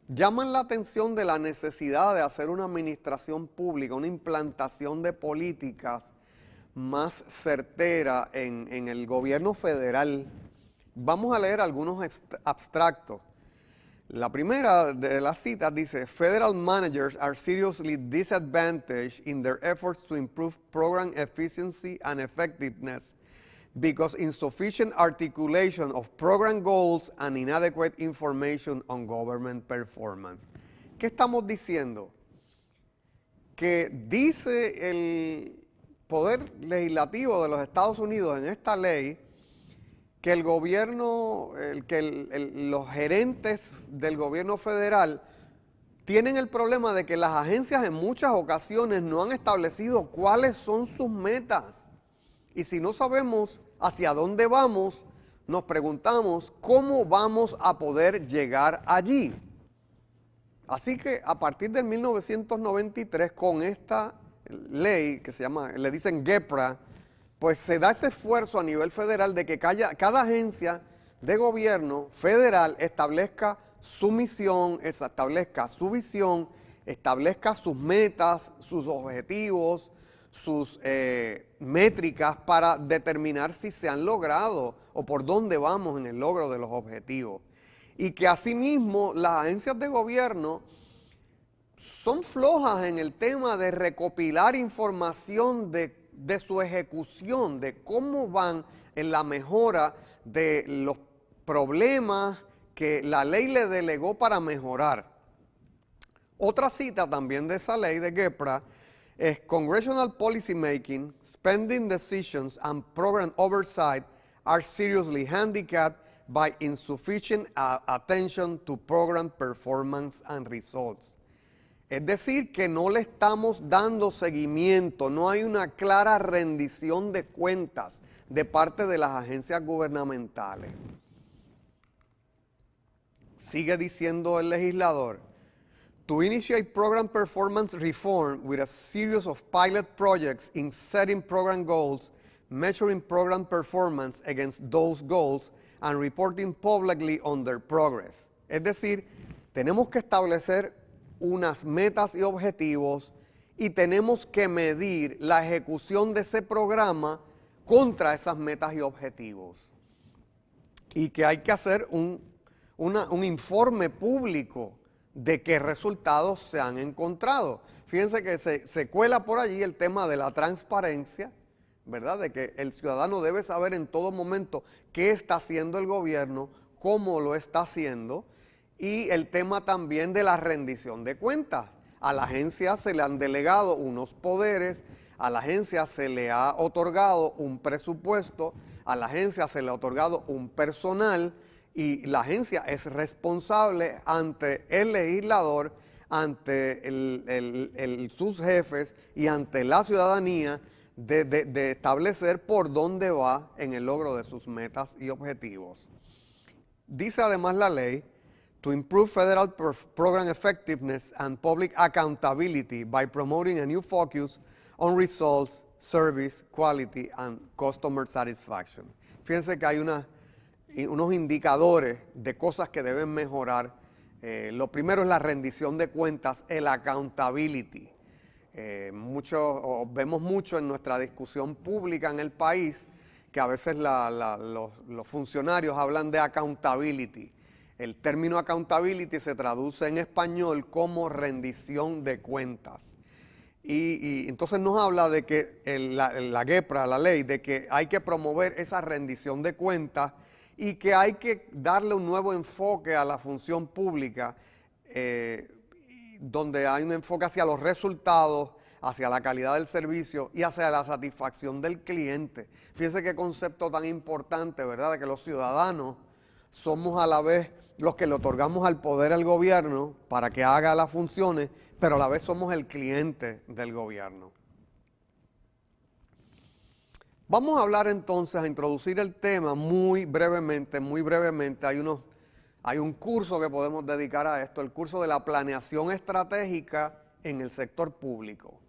llaman la atención de la necesidad de hacer una administración pública, una implantación de políticas más certera en el gobierno federal. Vamos a leer algunos abstractos. La primera de las citas dice, Federal managers are seriously disadvantaged in their efforts to improve program efficiency and effectiveness because insufficient articulation of program goals and inadequate information on government performance. ¿Qué estamos diciendo? Que dice el Poder Legislativo de los Estados Unidos en esta ley que el gobierno, los gerentes del gobierno federal tienen el problema de que las agencias en muchas ocasiones no han establecido cuáles son sus metas. Y si no sabemos hacia dónde vamos, nos preguntamos cómo vamos a poder llegar allí. Así que a partir de 1993, con esta ley que se llama, le dicen GEPRA, pues se da ese esfuerzo a nivel federal de que cada agencia de gobierno federal establezca su misión, establezca su visión, establezca sus metas, sus objetivos, sus métricas para determinar si se han logrado o por dónde vamos en el logro de los objetivos. Y que asimismo las agencias de gobierno son flojas en el tema de recopilar información de su ejecución, de cómo van en la mejora de los problemas que la ley le delegó para mejorar. Otra cita también de esa ley de GEPRA es Congressional Policy Making, Spending Decisions and Program Oversight are seriously handicapped by insufficient attention to program performance and results. Es decir, que no le estamos dando seguimiento, no hay una clara rendición de cuentas de parte de las agencias gubernamentales. Sigue diciendo el legislador, to initiate program performance reform with a series of pilot projects in setting program goals, measuring program performance against those goals, and reporting publicly on their progress. Es decir, tenemos que establecer unas metas y objetivos y tenemos que medir la ejecución de ese programa contra esas metas y objetivos. Y que hay que hacer un informe público de qué resultados se han encontrado. Fíjense que se cuela por allí el tema de la transparencia, ¿verdad? De que el ciudadano debe saber en todo momento qué está haciendo el gobierno, cómo lo está haciendo, y el tema también de la rendición de cuentas. A la agencia se le han delegado unos poderes, a la agencia se le ha otorgado un presupuesto, a la agencia se le ha otorgado un personal, y la agencia es responsable ante el legislador, ante sus jefes y ante la ciudadanía de establecer por dónde va en el logro de sus metas y objetivos. Dice además la ley, to improve federal program effectiveness and public accountability by promoting a new focus on results, service, quality and customer satisfaction. Fíjense que hay unos indicadores de cosas que deben mejorar. Lo primero es la rendición de cuentas, el accountability. Vemos mucho en nuestra discusión pública en el país que a veces los funcionarios hablan de accountability. El término accountability se traduce en español como rendición de cuentas. Y entonces nos habla de que la GEPRA, la ley, de que hay que promover esa rendición de cuentas y que hay que darle un nuevo enfoque a la función pública, donde hay un enfoque hacia los resultados, hacia la calidad del servicio y hacia la satisfacción del cliente. Fíjense qué concepto tan importante, ¿verdad? De que los ciudadanos somos a la vez los que le otorgamos al poder al gobierno para que haga las funciones, pero a la vez somos el cliente del gobierno. Vamos a hablar entonces, a introducir el tema muy brevemente, hay un curso que podemos dedicar a esto, el curso de la planeación estratégica en el sector público.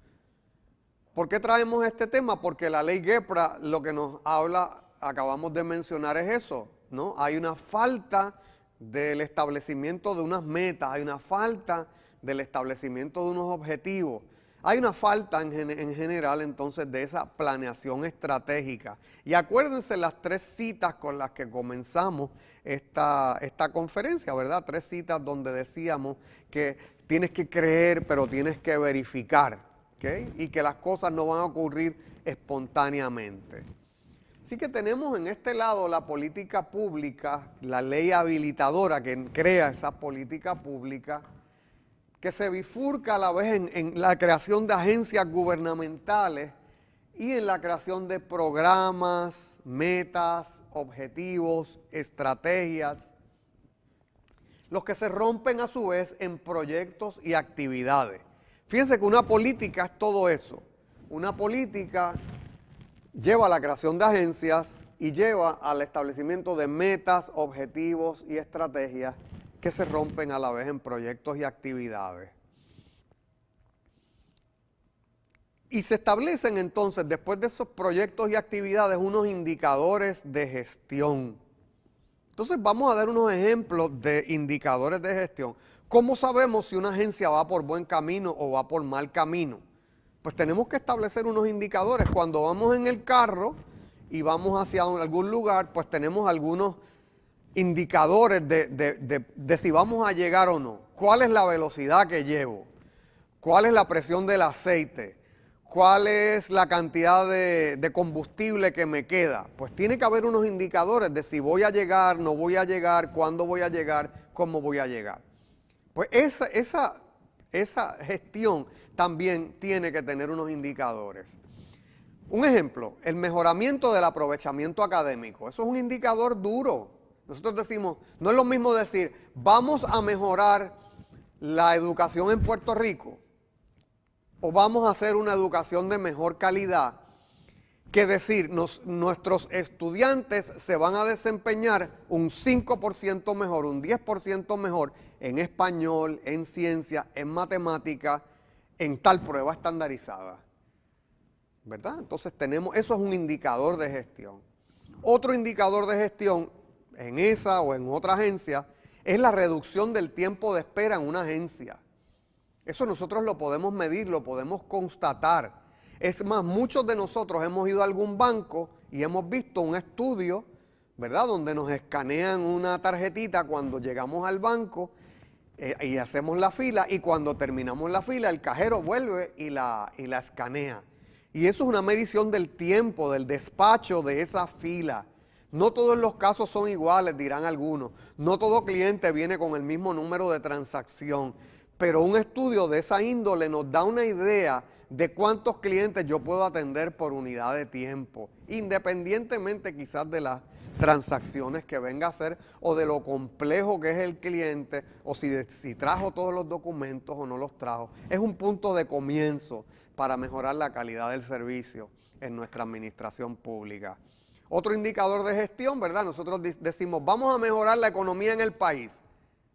¿Por qué traemos este tema? Porque la ley GEPRA lo que nos habla, acabamos de mencionar, es eso, ¿no? Hay una falta del establecimiento de unas metas, hay una falta del establecimiento de unos objetivos. Hay una falta en general entonces de esa planeación estratégica. Y acuérdense las 3 citas con las que comenzamos esta conferencia, ¿verdad? 3 citas donde decíamos que tienes que creer, pero tienes que verificar, ¿ok? Y que las cosas no van a ocurrir espontáneamente. Así que tenemos en este lado la política pública, la ley habilitadora que crea esa política pública, que se bifurca a la vez en la creación de agencias gubernamentales y en la creación de programas, metas, objetivos, estrategias, los que se rompen a su vez en proyectos y actividades. Fíjense que una política es todo eso. Una política lleva a la creación de agencias y lleva al establecimiento de metas, objetivos y estrategias que se rompen a la vez en proyectos y actividades. Y se establecen entonces, después de esos proyectos y actividades, unos indicadores de gestión. Entonces vamos a dar unos ejemplos de indicadores de gestión. ¿Cómo sabemos si una agencia va por buen camino o va por mal camino? Pues tenemos que establecer unos indicadores. Cuando vamos en el carro y vamos hacia algún lugar, pues tenemos algunos indicadores de si vamos a llegar o no. ¿Cuál es la velocidad que llevo? ¿Cuál es la presión del aceite? ¿Cuál es la cantidad de combustible que me queda? Pues tiene que haber unos indicadores de si voy a llegar, no voy a llegar, cuándo voy a llegar, cómo voy a llegar. Pues esa gestión también tiene que tener unos indicadores. Un ejemplo, el mejoramiento del aprovechamiento académico. Eso es un indicador duro. Nosotros decimos, no es lo mismo decir, vamos a mejorar la educación en Puerto Rico o vamos a hacer una educación de mejor calidad, que decir, nuestros estudiantes se van a desempeñar un 5% mejor, un 10% mejor en español, en ciencia, en matemática, en tal prueba estandarizada. ¿Verdad? Entonces eso es un indicador de gestión. Otro indicador de gestión en esa o en otra agencia es la reducción del tiempo de espera en una agencia. Eso nosotros lo podemos medir, lo podemos constatar. Es más, muchos de nosotros hemos ido a algún banco y hemos visto un estudio, ¿verdad?, donde nos escanean una tarjetita cuando llegamos al banco y hacemos la fila, y cuando terminamos la fila el cajero vuelve y la escanea. Y eso es una medición del tiempo, del despacho de esa fila. No todos los casos son iguales, dirán algunos. No todo cliente viene con el mismo número de transacción. Pero un estudio de esa índole nos da una idea de cuántos clientes yo puedo atender por unidad de tiempo, independientemente quizás de las transacciones que venga a hacer o de lo complejo que es el cliente o si trajo todos los documentos o no los trajo. Es un punto de comienzo para mejorar la calidad del servicio en nuestra administración pública. Otro indicador de gestión, ¿verdad? Nosotros decimos, vamos a mejorar la economía en el país,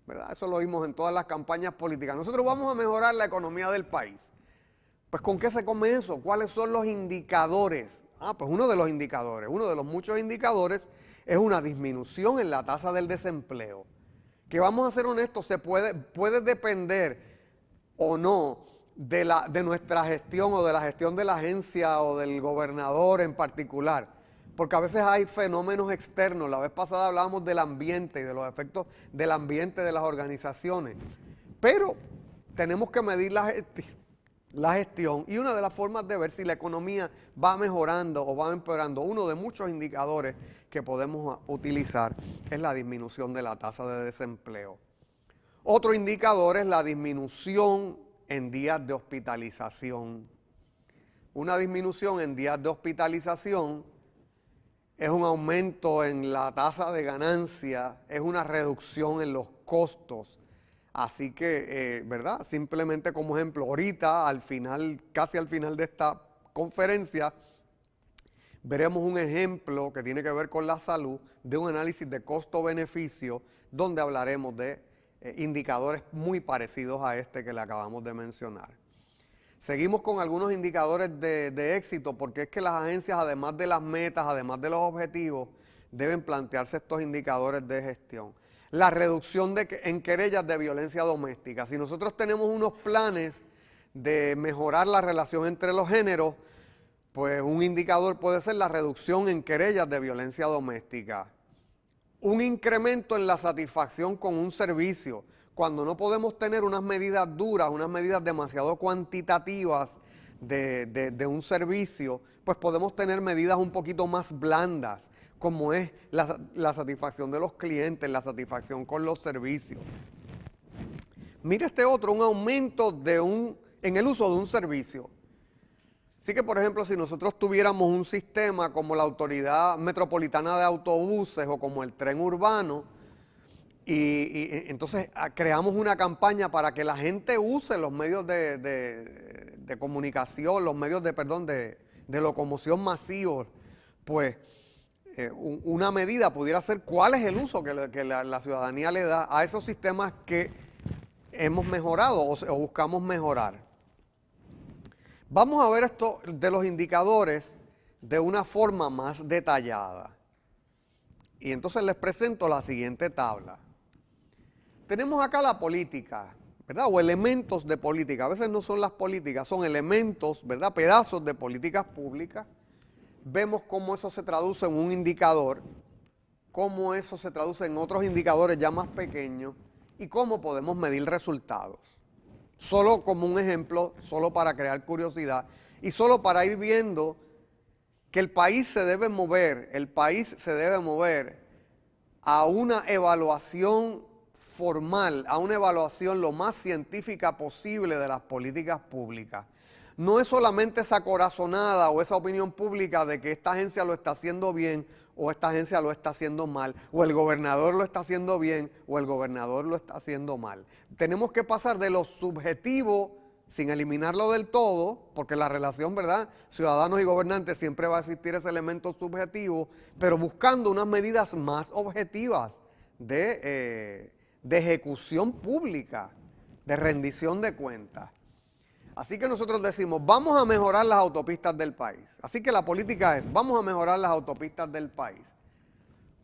¿verdad? Eso lo vimos en todas las campañas políticas. Nosotros vamos a mejorar la economía del país. Pues, ¿con qué se come eso? ¿Cuáles son los indicadores? Pues uno de los indicadores, uno de los muchos indicadores es una disminución en la tasa del desempleo. Que vamos a ser honestos, puede depender o no de nuestra gestión o de la gestión de la agencia o del gobernador en particular, porque a veces hay fenómenos externos. La vez pasada hablábamos del ambiente y de los efectos del ambiente de las organizaciones, pero tenemos que medir la gestión, y una de las formas de ver si la economía va mejorando o va empeorando, uno de muchos indicadores que podemos utilizar es la disminución de la tasa de desempleo. Otro indicador es la disminución en días de hospitalización. Una disminución en días de hospitalización es un aumento en la tasa de ganancia, es una reducción en los costos. Así que, ¿verdad? Simplemente como ejemplo, ahorita, casi al final de esta conferencia, veremos un ejemplo que tiene que ver con la salud, de un análisis de costo-beneficio, donde hablaremos de indicadores muy parecidos a este que le acabamos de mencionar. Seguimos con algunos indicadores de éxito, porque es que las agencias, además de las metas, además de los objetivos, deben plantearse estos indicadores de gestión. La reducción en querellas de violencia doméstica. Si nosotros tenemos unos planes de mejorar la relación entre los géneros, pues un indicador puede ser la reducción en querellas de violencia doméstica. Un incremento en la satisfacción con un servicio. Cuando no podemos tener unas medidas duras, unas medidas demasiado cuantitativas de un servicio, pues podemos tener medidas un poquito más blandas, como es la satisfacción de los clientes, la satisfacción con los servicios. Mira este otro, un aumento en el uso de un servicio. Así que, por ejemplo, si nosotros tuviéramos un sistema como la Autoridad Metropolitana de Autobuses o como el tren urbano, y entonces creamos una campaña para que la gente use los medios de comunicación, los medios de locomoción masivos, pues una medida pudiera ser cuál es el uso que la ciudadanía le da a esos sistemas que hemos mejorado o buscamos mejorar. Vamos a ver esto de los indicadores de una forma más detallada. Y entonces les presento la siguiente tabla. Tenemos acá la política, ¿verdad? O elementos de política. A veces no son las políticas, son elementos, ¿verdad? Pedazos de políticas públicas. Vemos cómo eso se traduce en un indicador, cómo eso se traduce en otros indicadores ya más pequeños y cómo podemos medir resultados. Solo como un ejemplo, solo para crear curiosidad y solo para ir viendo que el país se debe mover a una evaluación formal, a una evaluación lo más científica posible de las políticas públicas. No es solamente esa corazonada o esa opinión pública de que esta agencia lo está haciendo bien o esta agencia lo está haciendo mal, o el gobernador lo está haciendo bien o el gobernador lo está haciendo mal. Tenemos que pasar de lo subjetivo, sin eliminarlo del todo, porque la relación, ¿verdad?, ciudadanos y gobernantes, siempre va a existir ese elemento subjetivo, pero buscando unas medidas más objetivas de ejecución pública, de rendición de cuentas. Así que nosotros decimos, vamos a mejorar las autopistas del país. Así que la política es, vamos a mejorar las autopistas del país.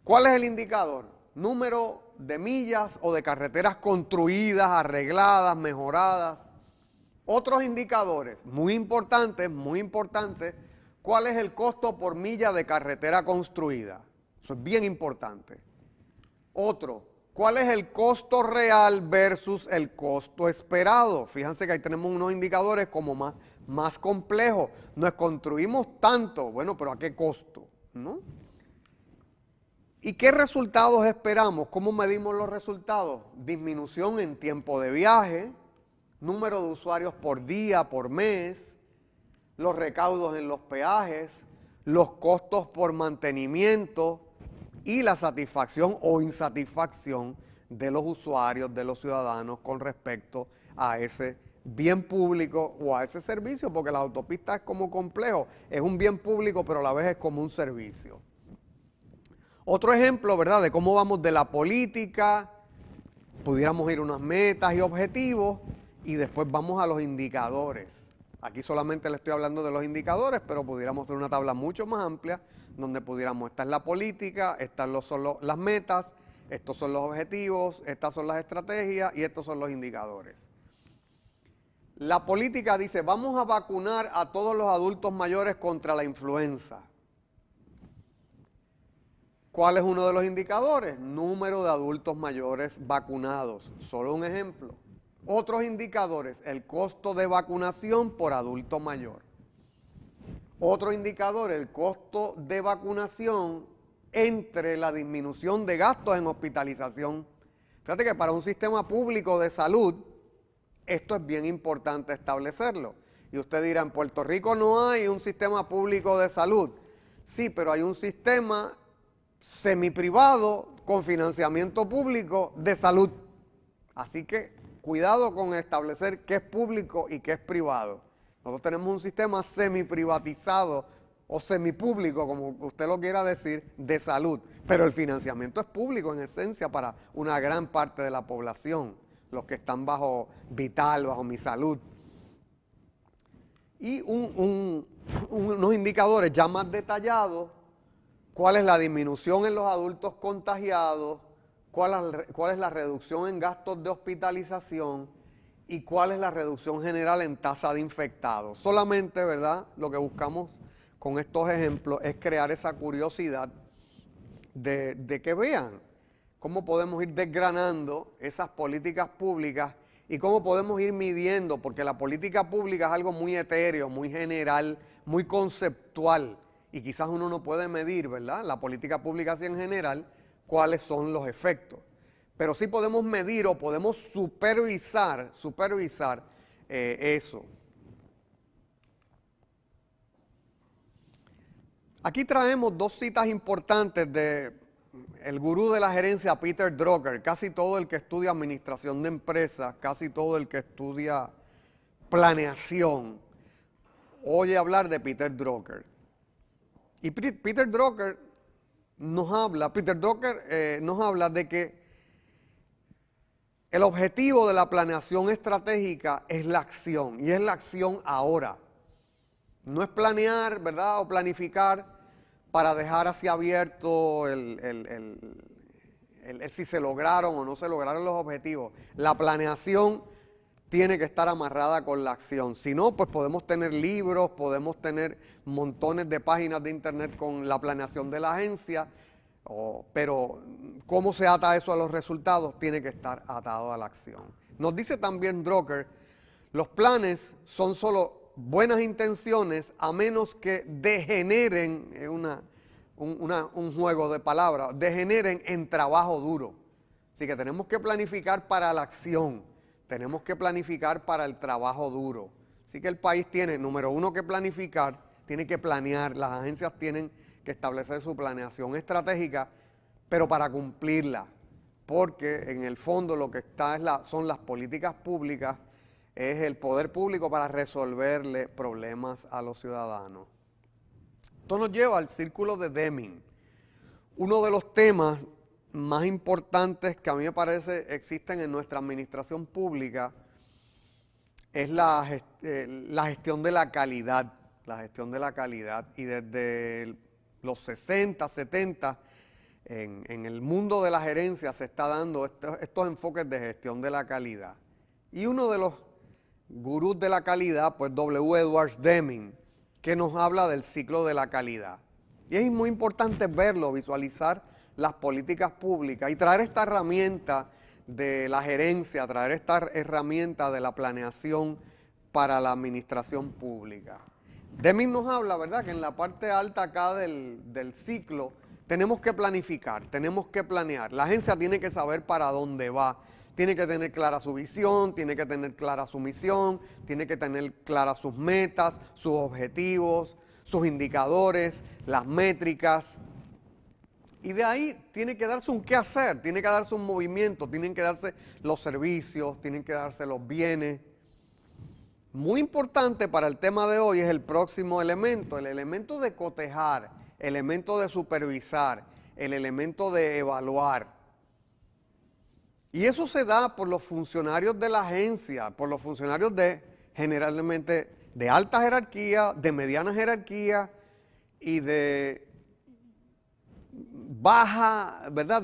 ¿Cuál es el indicador? Número de millas o de carreteras construidas, arregladas, mejoradas. Otros indicadores muy importantes, ¿cuál es el costo por milla de carretera construida? Eso es bien importante. Otro, ¿cuál es el costo real versus el costo esperado? Fíjense que ahí tenemos unos indicadores como más complejos. Nos construimos tanto, bueno, pero ¿a qué costo? ¿No? ¿Y qué resultados esperamos? ¿Cómo medimos los resultados? Disminución en tiempo de viaje, número de usuarios por día, por mes, los recaudos en los peajes, los costos por mantenimiento y la satisfacción o insatisfacción de los usuarios, de los ciudadanos con respecto a ese bien público o a ese servicio, porque la autopista es como complejo, es un bien público pero a la vez es como un servicio. Otro ejemplo, ¿verdad?, de cómo vamos de la política, pudiéramos ir a unas metas y objetivos y después vamos a los indicadores. Aquí solamente le estoy hablando de los indicadores, pero pudiéramos tener una tabla mucho más amplia donde pudiéramos, esta es la política, estas son las metas, estos son los objetivos, estas son las estrategias y estos son los indicadores. La política dice, vamos a vacunar a todos los adultos mayores contra la influenza. ¿Cuál es uno de los indicadores? Número de adultos mayores vacunados. Solo un ejemplo. Otros indicadores, el costo de vacunación por adulto mayor. Otro indicador, el costo de vacunación entre la disminución de gastos en hospitalización. Fíjate que para un sistema público de salud, esto es bien importante establecerlo. Y usted dirá, en Puerto Rico no hay un sistema público de salud. Sí, pero hay un sistema semiprivado con financiamiento público de salud. Así que cuidado con establecer qué es público y qué es privado. Nosotros tenemos un sistema semiprivatizado o semipúblico, como usted lo quiera decir, de salud. Pero el financiamiento es público en esencia para una gran parte de la población, los que están bajo Vital, bajo Mi Salud. Y unos indicadores ya más detallados. ¿Cuál es la disminución en los adultos contagiados? ¿Cuál es la reducción en gastos de hospitalización? ¿Y cuál es la reducción general en tasa de infectados? Solamente, ¿verdad?, lo que buscamos con estos ejemplos es crear esa curiosidad de que vean cómo podemos ir desgranando esas políticas públicas y cómo podemos ir midiendo, porque la política pública es algo muy etéreo, muy general, muy conceptual. Y quizás uno no puede medir, ¿verdad?, la política pública así en general, cuáles son los efectos. Pero sí podemos medir o podemos supervisar eso. Aquí traemos dos citas importantes del gurú de la gerencia, Peter Drucker. Casi todo el que estudia administración de empresas, casi todo el que estudia planeación, oye hablar de Peter Drucker. Y Peter Drucker nos habla de que el objetivo de la planeación estratégica es la acción, y es la acción ahora. No es planear, ¿verdad?, o planificar para dejar así abierto si se lograron o no se lograron los objetivos. La planeación tiene que estar amarrada con la acción. Si no, pues podemos tener libros, podemos tener montones de páginas de internet con la planeación de la agencia, pero ¿cómo se ata eso a los resultados? Tiene que estar atado a la acción. Nos dice también Drucker, los planes son solo buenas intenciones a menos que degeneren, un juego de palabras, degeneren en trabajo duro. Así que tenemos que planificar para la acción. Tenemos que planificar para el trabajo duro. Así que el país tiene, número uno, que planificar, tiene que planear, las agencias tienen que establecer su planeación estratégica, pero para cumplirla, porque en el fondo lo que está son las políticas públicas, es el poder público para resolverle problemas a los ciudadanos. Esto nos lleva al círculo de Deming. Uno de los temas más importantes que a mí me parece existen en nuestra administración pública es la gestión de la calidad. La gestión de la calidad. Y desde los 60, 70, en el mundo de la gerencia se está dando estos enfoques de gestión de la calidad. Y uno de los gurús de la calidad, pues W. Edwards Deming, que nos habla del ciclo de la calidad. Y es muy importante verlo, visualizar las políticas públicas y traer esta herramienta de la gerencia, traer esta herramienta de la planeación para la administración pública. Deming nos habla, ¿verdad?, que en la parte alta acá del ciclo tenemos que planificar, tenemos que planear. La agencia tiene que saber para dónde va, tiene que tener clara su visión, tiene que tener clara su misión, tiene que tener claras sus metas, sus objetivos, sus indicadores, las métricas. Y de ahí tiene que darse un qué hacer, tiene que darse un movimiento, tienen que darse los servicios, tienen que darse los bienes. Muy importante para el tema de hoy es el próximo elemento, el elemento de cotejar, el elemento de supervisar, el elemento de evaluar. Y eso se da por los funcionarios de la agencia, por los funcionarios generalmente de alta jerarquía, de mediana jerarquía y de baja, ¿verdad?,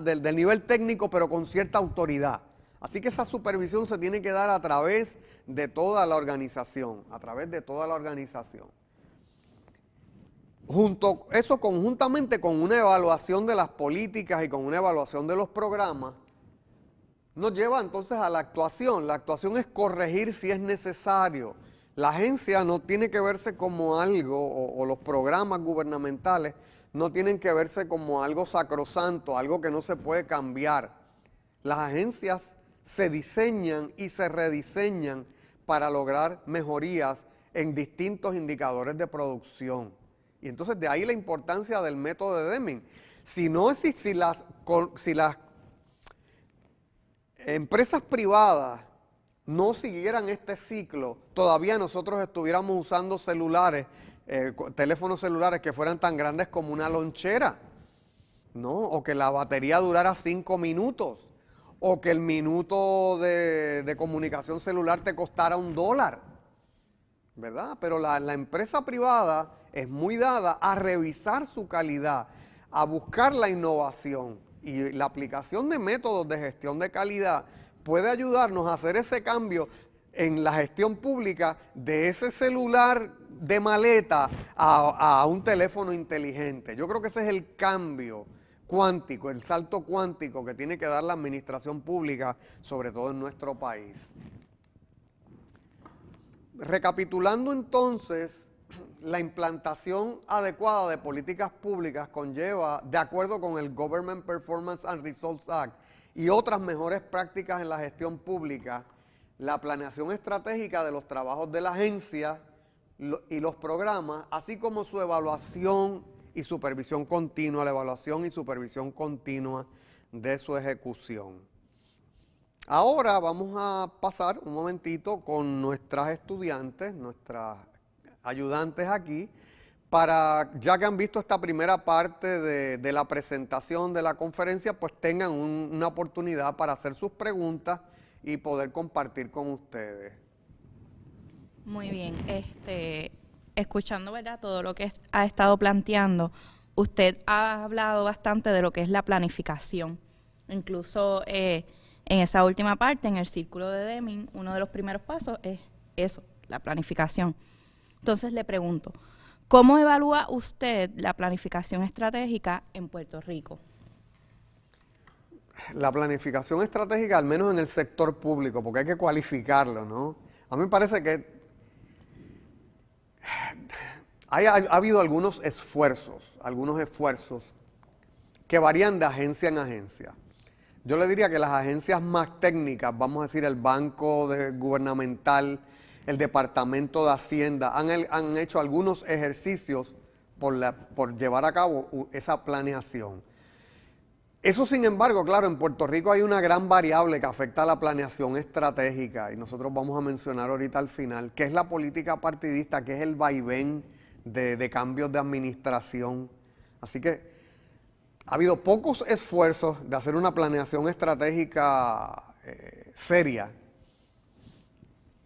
del nivel técnico, pero con cierta autoridad. Así que esa supervisión se tiene que dar a través de toda la organización, Eso conjuntamente con una evaluación de las políticas y con una evaluación de los programas, nos lleva entonces a la actuación. La actuación es corregir si es necesario. La agencia no tiene que verse como algo, o los programas gubernamentales no tienen que verse como algo sacrosanto, algo que no se puede cambiar. Las agencias se diseñan y se rediseñan para lograr mejorías en distintos indicadores de producción. Y entonces de ahí la importancia del método de Deming. Si las empresas privadas no siguieran este ciclo, todavía nosotros estuviéramos usando celulares, teléfonos celulares que fueran tan grandes como una lonchera, ¿no? O que la batería durara 5 minutos, o que el minuto de comunicación celular te costara $1, ¿verdad? Pero la empresa privada es muy dada a revisar su calidad, a buscar la innovación, y la aplicación de métodos de gestión de calidad puede ayudarnos a hacer ese cambio en la gestión pública de ese celular de maleta a un teléfono inteligente. Yo creo que ese es el cambio cuántico, el salto cuántico que tiene que dar la administración pública, sobre todo en nuestro país. Recapitulando entonces, la implantación adecuada de políticas públicas conlleva, de acuerdo con el Government Performance and Results Act y otras mejores prácticas en la gestión pública, la planeación estratégica de los trabajos de la agencia y los programas, así como su evaluación y supervisión continua, la evaluación y supervisión continua de su ejecución. Ahora vamos a pasar un momentito con nuestras estudiantes, nuestras ayudantes aquí, ya que han visto esta primera parte de la presentación de la conferencia, pues tengan una oportunidad para hacer sus preguntas y poder compartir con ustedes. Muy bien, escuchando, ¿verdad?, todo lo que ha estado planteando, usted ha hablado bastante de lo que es la planificación. Incluso en esa última parte, en el círculo de Deming, uno de los primeros pasos es eso, la planificación. Entonces le pregunto, ¿cómo evalúa usted la planificación estratégica en Puerto Rico? La planificación estratégica, al menos en el sector público, porque hay que cualificarlo, ¿no? A mí me parece que ha habido algunos esfuerzos que varían de agencia en agencia. Yo le diría que las agencias más técnicas, vamos a decir el Banco Gubernamental, el Departamento de Hacienda, han hecho algunos ejercicios por llevar a cabo esa planeación. Eso, sin embargo, claro, en Puerto Rico hay una gran variable que afecta a la planeación estratégica, y nosotros vamos a mencionar ahorita al final, que es la política partidista, que es el vaivén de cambios de administración. Así que ha habido pocos esfuerzos de hacer una planeación estratégica seria,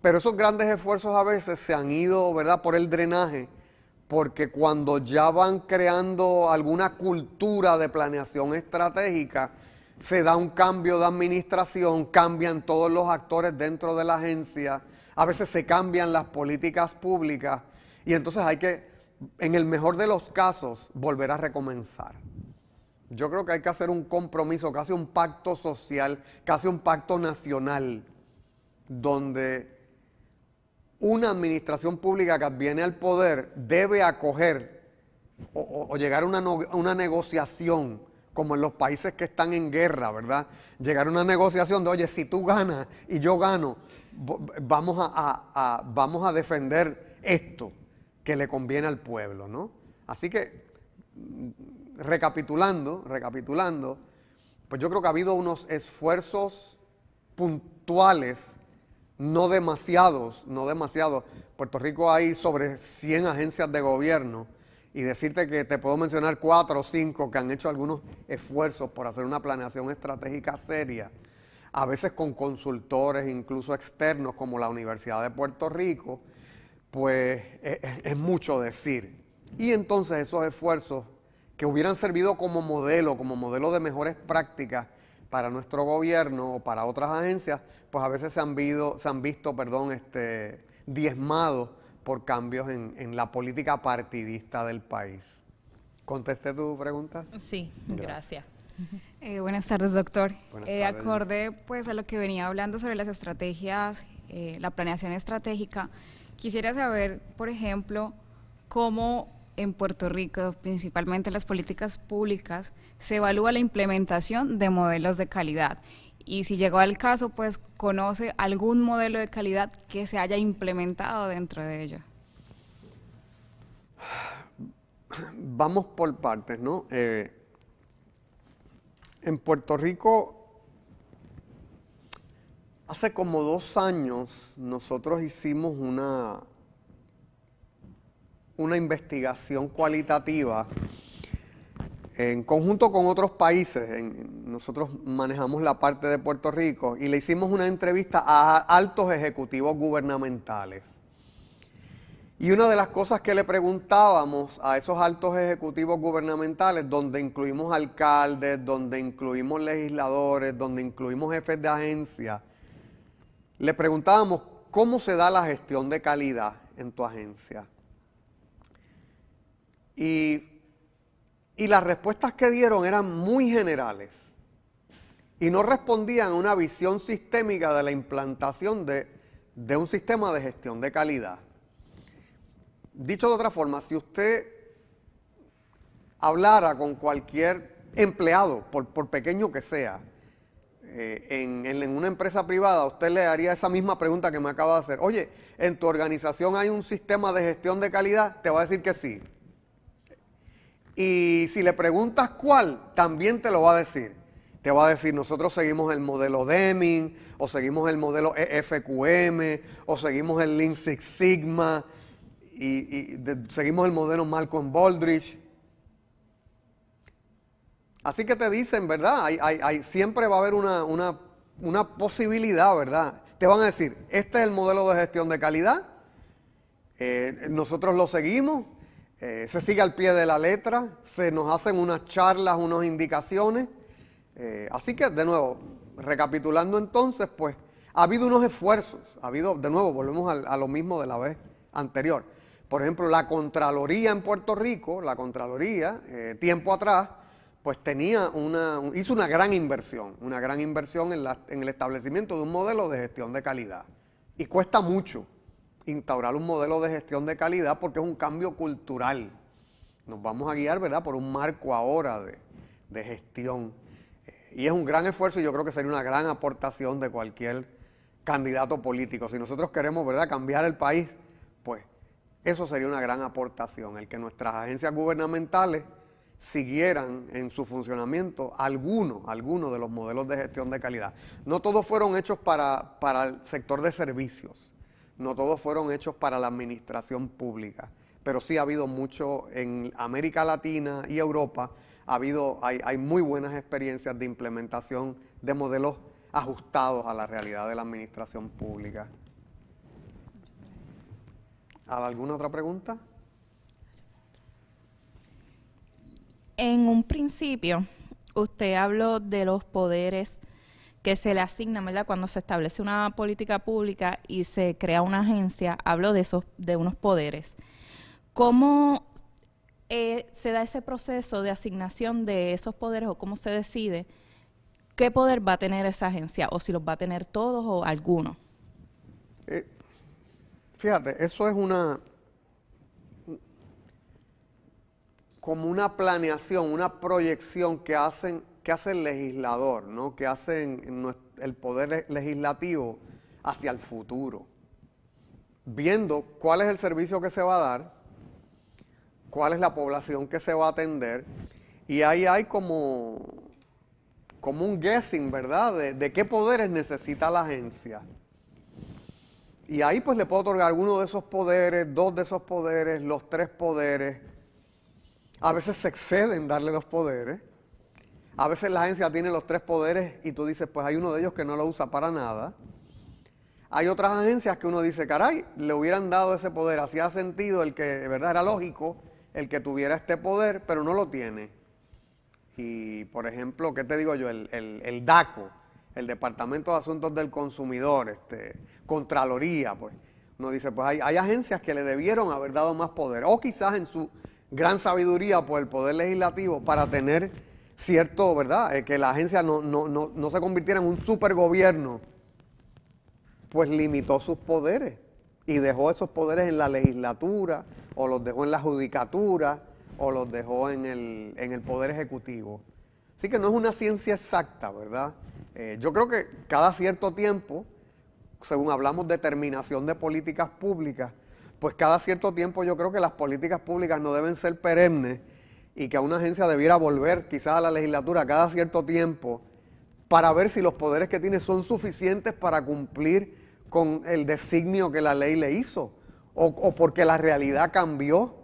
pero esos grandes esfuerzos a veces se han ido, ¿verdad?, por el drenaje, porque cuando ya van creando alguna cultura de planeación estratégica, se da un cambio de administración, cambian todos los actores dentro de la agencia, a veces se cambian las políticas públicas Y entonces hay que, en el mejor de los casos, volver a recomenzar. Yo creo que hay que hacer un compromiso, casi un pacto social, casi un pacto nacional, donde una administración pública que viene al poder debe acoger o llegar a una negociación, como en los países que están en guerra, ¿verdad? Llegar a una negociación de, oye, si tú ganas y yo gano, vamos a defender esto que le conviene al pueblo, ¿no? Así que, recapitulando, pues yo creo que ha habido unos esfuerzos puntuales, no demasiados. Puerto Rico hay sobre 100 agencias de gobierno y decirte que te puedo mencionar 4 o 5 que han hecho algunos esfuerzos por hacer una planeación estratégica seria, a veces con consultores incluso externos como la Universidad de Puerto Rico, pues es mucho decir. Y entonces esos esfuerzos que hubieran servido como modelo de mejores prácticas para nuestro gobierno o para otras agencias, pues a veces se han visto diezmados por cambios en la política partidista del país. ¿Contesté tu pregunta? Sí, gracias. Buenas tardes, doctor. Buenas tardes. Acorde pues a lo que venía hablando sobre las estrategias, la planeación estratégica, quisiera saber, por ejemplo, cómo en Puerto Rico, principalmente en las políticas públicas, se evalúa la implementación de modelos de calidad. Y si llegó al caso, pues, ¿conoce algún modelo de calidad que se haya implementado dentro de ello? Vamos por partes, ¿no? En Puerto Rico, hace como 2 años, nosotros hicimos una investigación cualitativa en conjunto con otros países. Nosotros manejamos la parte de Puerto Rico y le hicimos una entrevista a altos ejecutivos gubernamentales. Y una de las cosas que le preguntábamos a esos altos ejecutivos gubernamentales, donde incluimos alcaldes, donde incluimos legisladores, donde incluimos jefes de agencia, le preguntábamos cómo se da la gestión de calidad en tu agencia. Y las respuestas que dieron eran muy generales y no respondían a una visión sistémica de la implantación de un sistema de gestión de calidad. Dicho de otra forma, si usted hablara con cualquier empleado, por pequeño que sea, en una empresa privada, usted le haría esa misma pregunta que me acaba de hacer. Oye, ¿en tu organización hay un sistema de gestión de calidad? Te va a decir que sí. Y si le preguntas cuál, también te lo va a decir. Te va a decir, nosotros seguimos el modelo Deming, o seguimos el modelo EFQM, o seguimos el Lean Six Sigma, seguimos el modelo Malcolm Baldrige. Así que te dicen, ¿verdad? Siempre va a haber una posibilidad, ¿verdad? Te van a decir, este es el modelo de gestión de calidad, nosotros lo seguimos, se sigue al pie de la letra, se nos hacen unas charlas, unas indicaciones. Así que, de nuevo, recapitulando entonces, pues, ha habido unos esfuerzos, de nuevo, volvemos a lo mismo de la vez anterior. Por ejemplo, la Contraloría en Puerto Rico, tiempo atrás, pues hizo una gran inversión en el establecimiento de un modelo de gestión de calidad. Y cuesta mucho instaurar un modelo de gestión de calidad porque es un cambio cultural. Nos vamos a guiar, ¿verdad?, por un marco ahora de gestión. Y es un gran esfuerzo y yo creo que sería una gran aportación de cualquier candidato político. Si nosotros queremos, ¿verdad?, cambiar el país, pues eso sería una gran aportación, el que nuestras agencias gubernamentales siguieran en su funcionamiento algunos de los modelos de gestión de calidad. No todos fueron hechos para el sector de servicios. No todos fueron hechos para la administración pública, pero sí ha habido mucho en América Latina y Europa. Hay muy buenas experiencias de implementación de modelos ajustados a la realidad de la administración pública. ¿Alguna otra pregunta? En un principio, usted habló de los poderes que se le asignan, ¿verdad? Cuando se establece una política pública y se crea una agencia, hablo de unos poderes. ¿Cómo se da ese proceso de asignación de esos poderes o cómo se decide qué poder va a tener esa agencia o si los va a tener todos o algunos? Fíjate, eso es como una planeación, una proyección que hace el legislador, ¿no? Que hace el poder legislativo hacia el futuro, viendo cuál es el servicio que se va a dar, cuál es la población que se va a atender, y ahí hay como un guessing, ¿verdad? De qué poderes necesita la agencia. Y ahí pues le puedo otorgar alguno de esos poderes, 2 de esos poderes, los 3 poderes. A veces se excede en darle los poderes. A veces la agencia tiene los 3 poderes y tú dices, pues hay uno de ellos que no lo usa para nada. Hay otras agencias que uno dice, caray, le hubieran dado ese poder, hacía sentido el que, de verdad, era lógico el que tuviera este poder, pero no lo tiene. Y, por ejemplo, ¿qué te digo yo? El DACO, el Departamento de Asuntos del Consumidor, Contraloría, pues. Uno dice, pues hay agencias que le debieron haber dado más poder, o quizás en su gran sabiduría, pues el poder legislativo, para tener cierto, ¿verdad? Que la agencia no se convirtiera en un supergobierno, pues limitó sus poderes y dejó esos poderes en la legislatura, o los dejó en la judicatura, o los dejó en el Poder Ejecutivo. Así que no es una ciencia exacta, ¿verdad? Yo creo que cada cierto tiempo, según hablamos de terminación de políticas públicas, pues cada cierto tiempo yo creo que las políticas públicas no deben ser perennes y que una agencia debiera volver quizás a la legislatura cada cierto tiempo para ver si los poderes que tiene son suficientes para cumplir con el designio que la ley le hizo o porque la realidad cambió.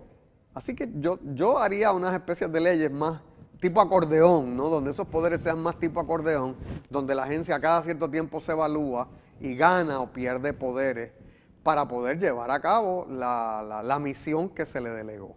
Así que yo haría unas especies de leyes más tipo acordeón, ¿no? Donde esos poderes sean más tipo acordeón, donde la agencia cada cierto tiempo se evalúa y gana o pierde poderes para poder llevar a cabo la misión que se le delegó.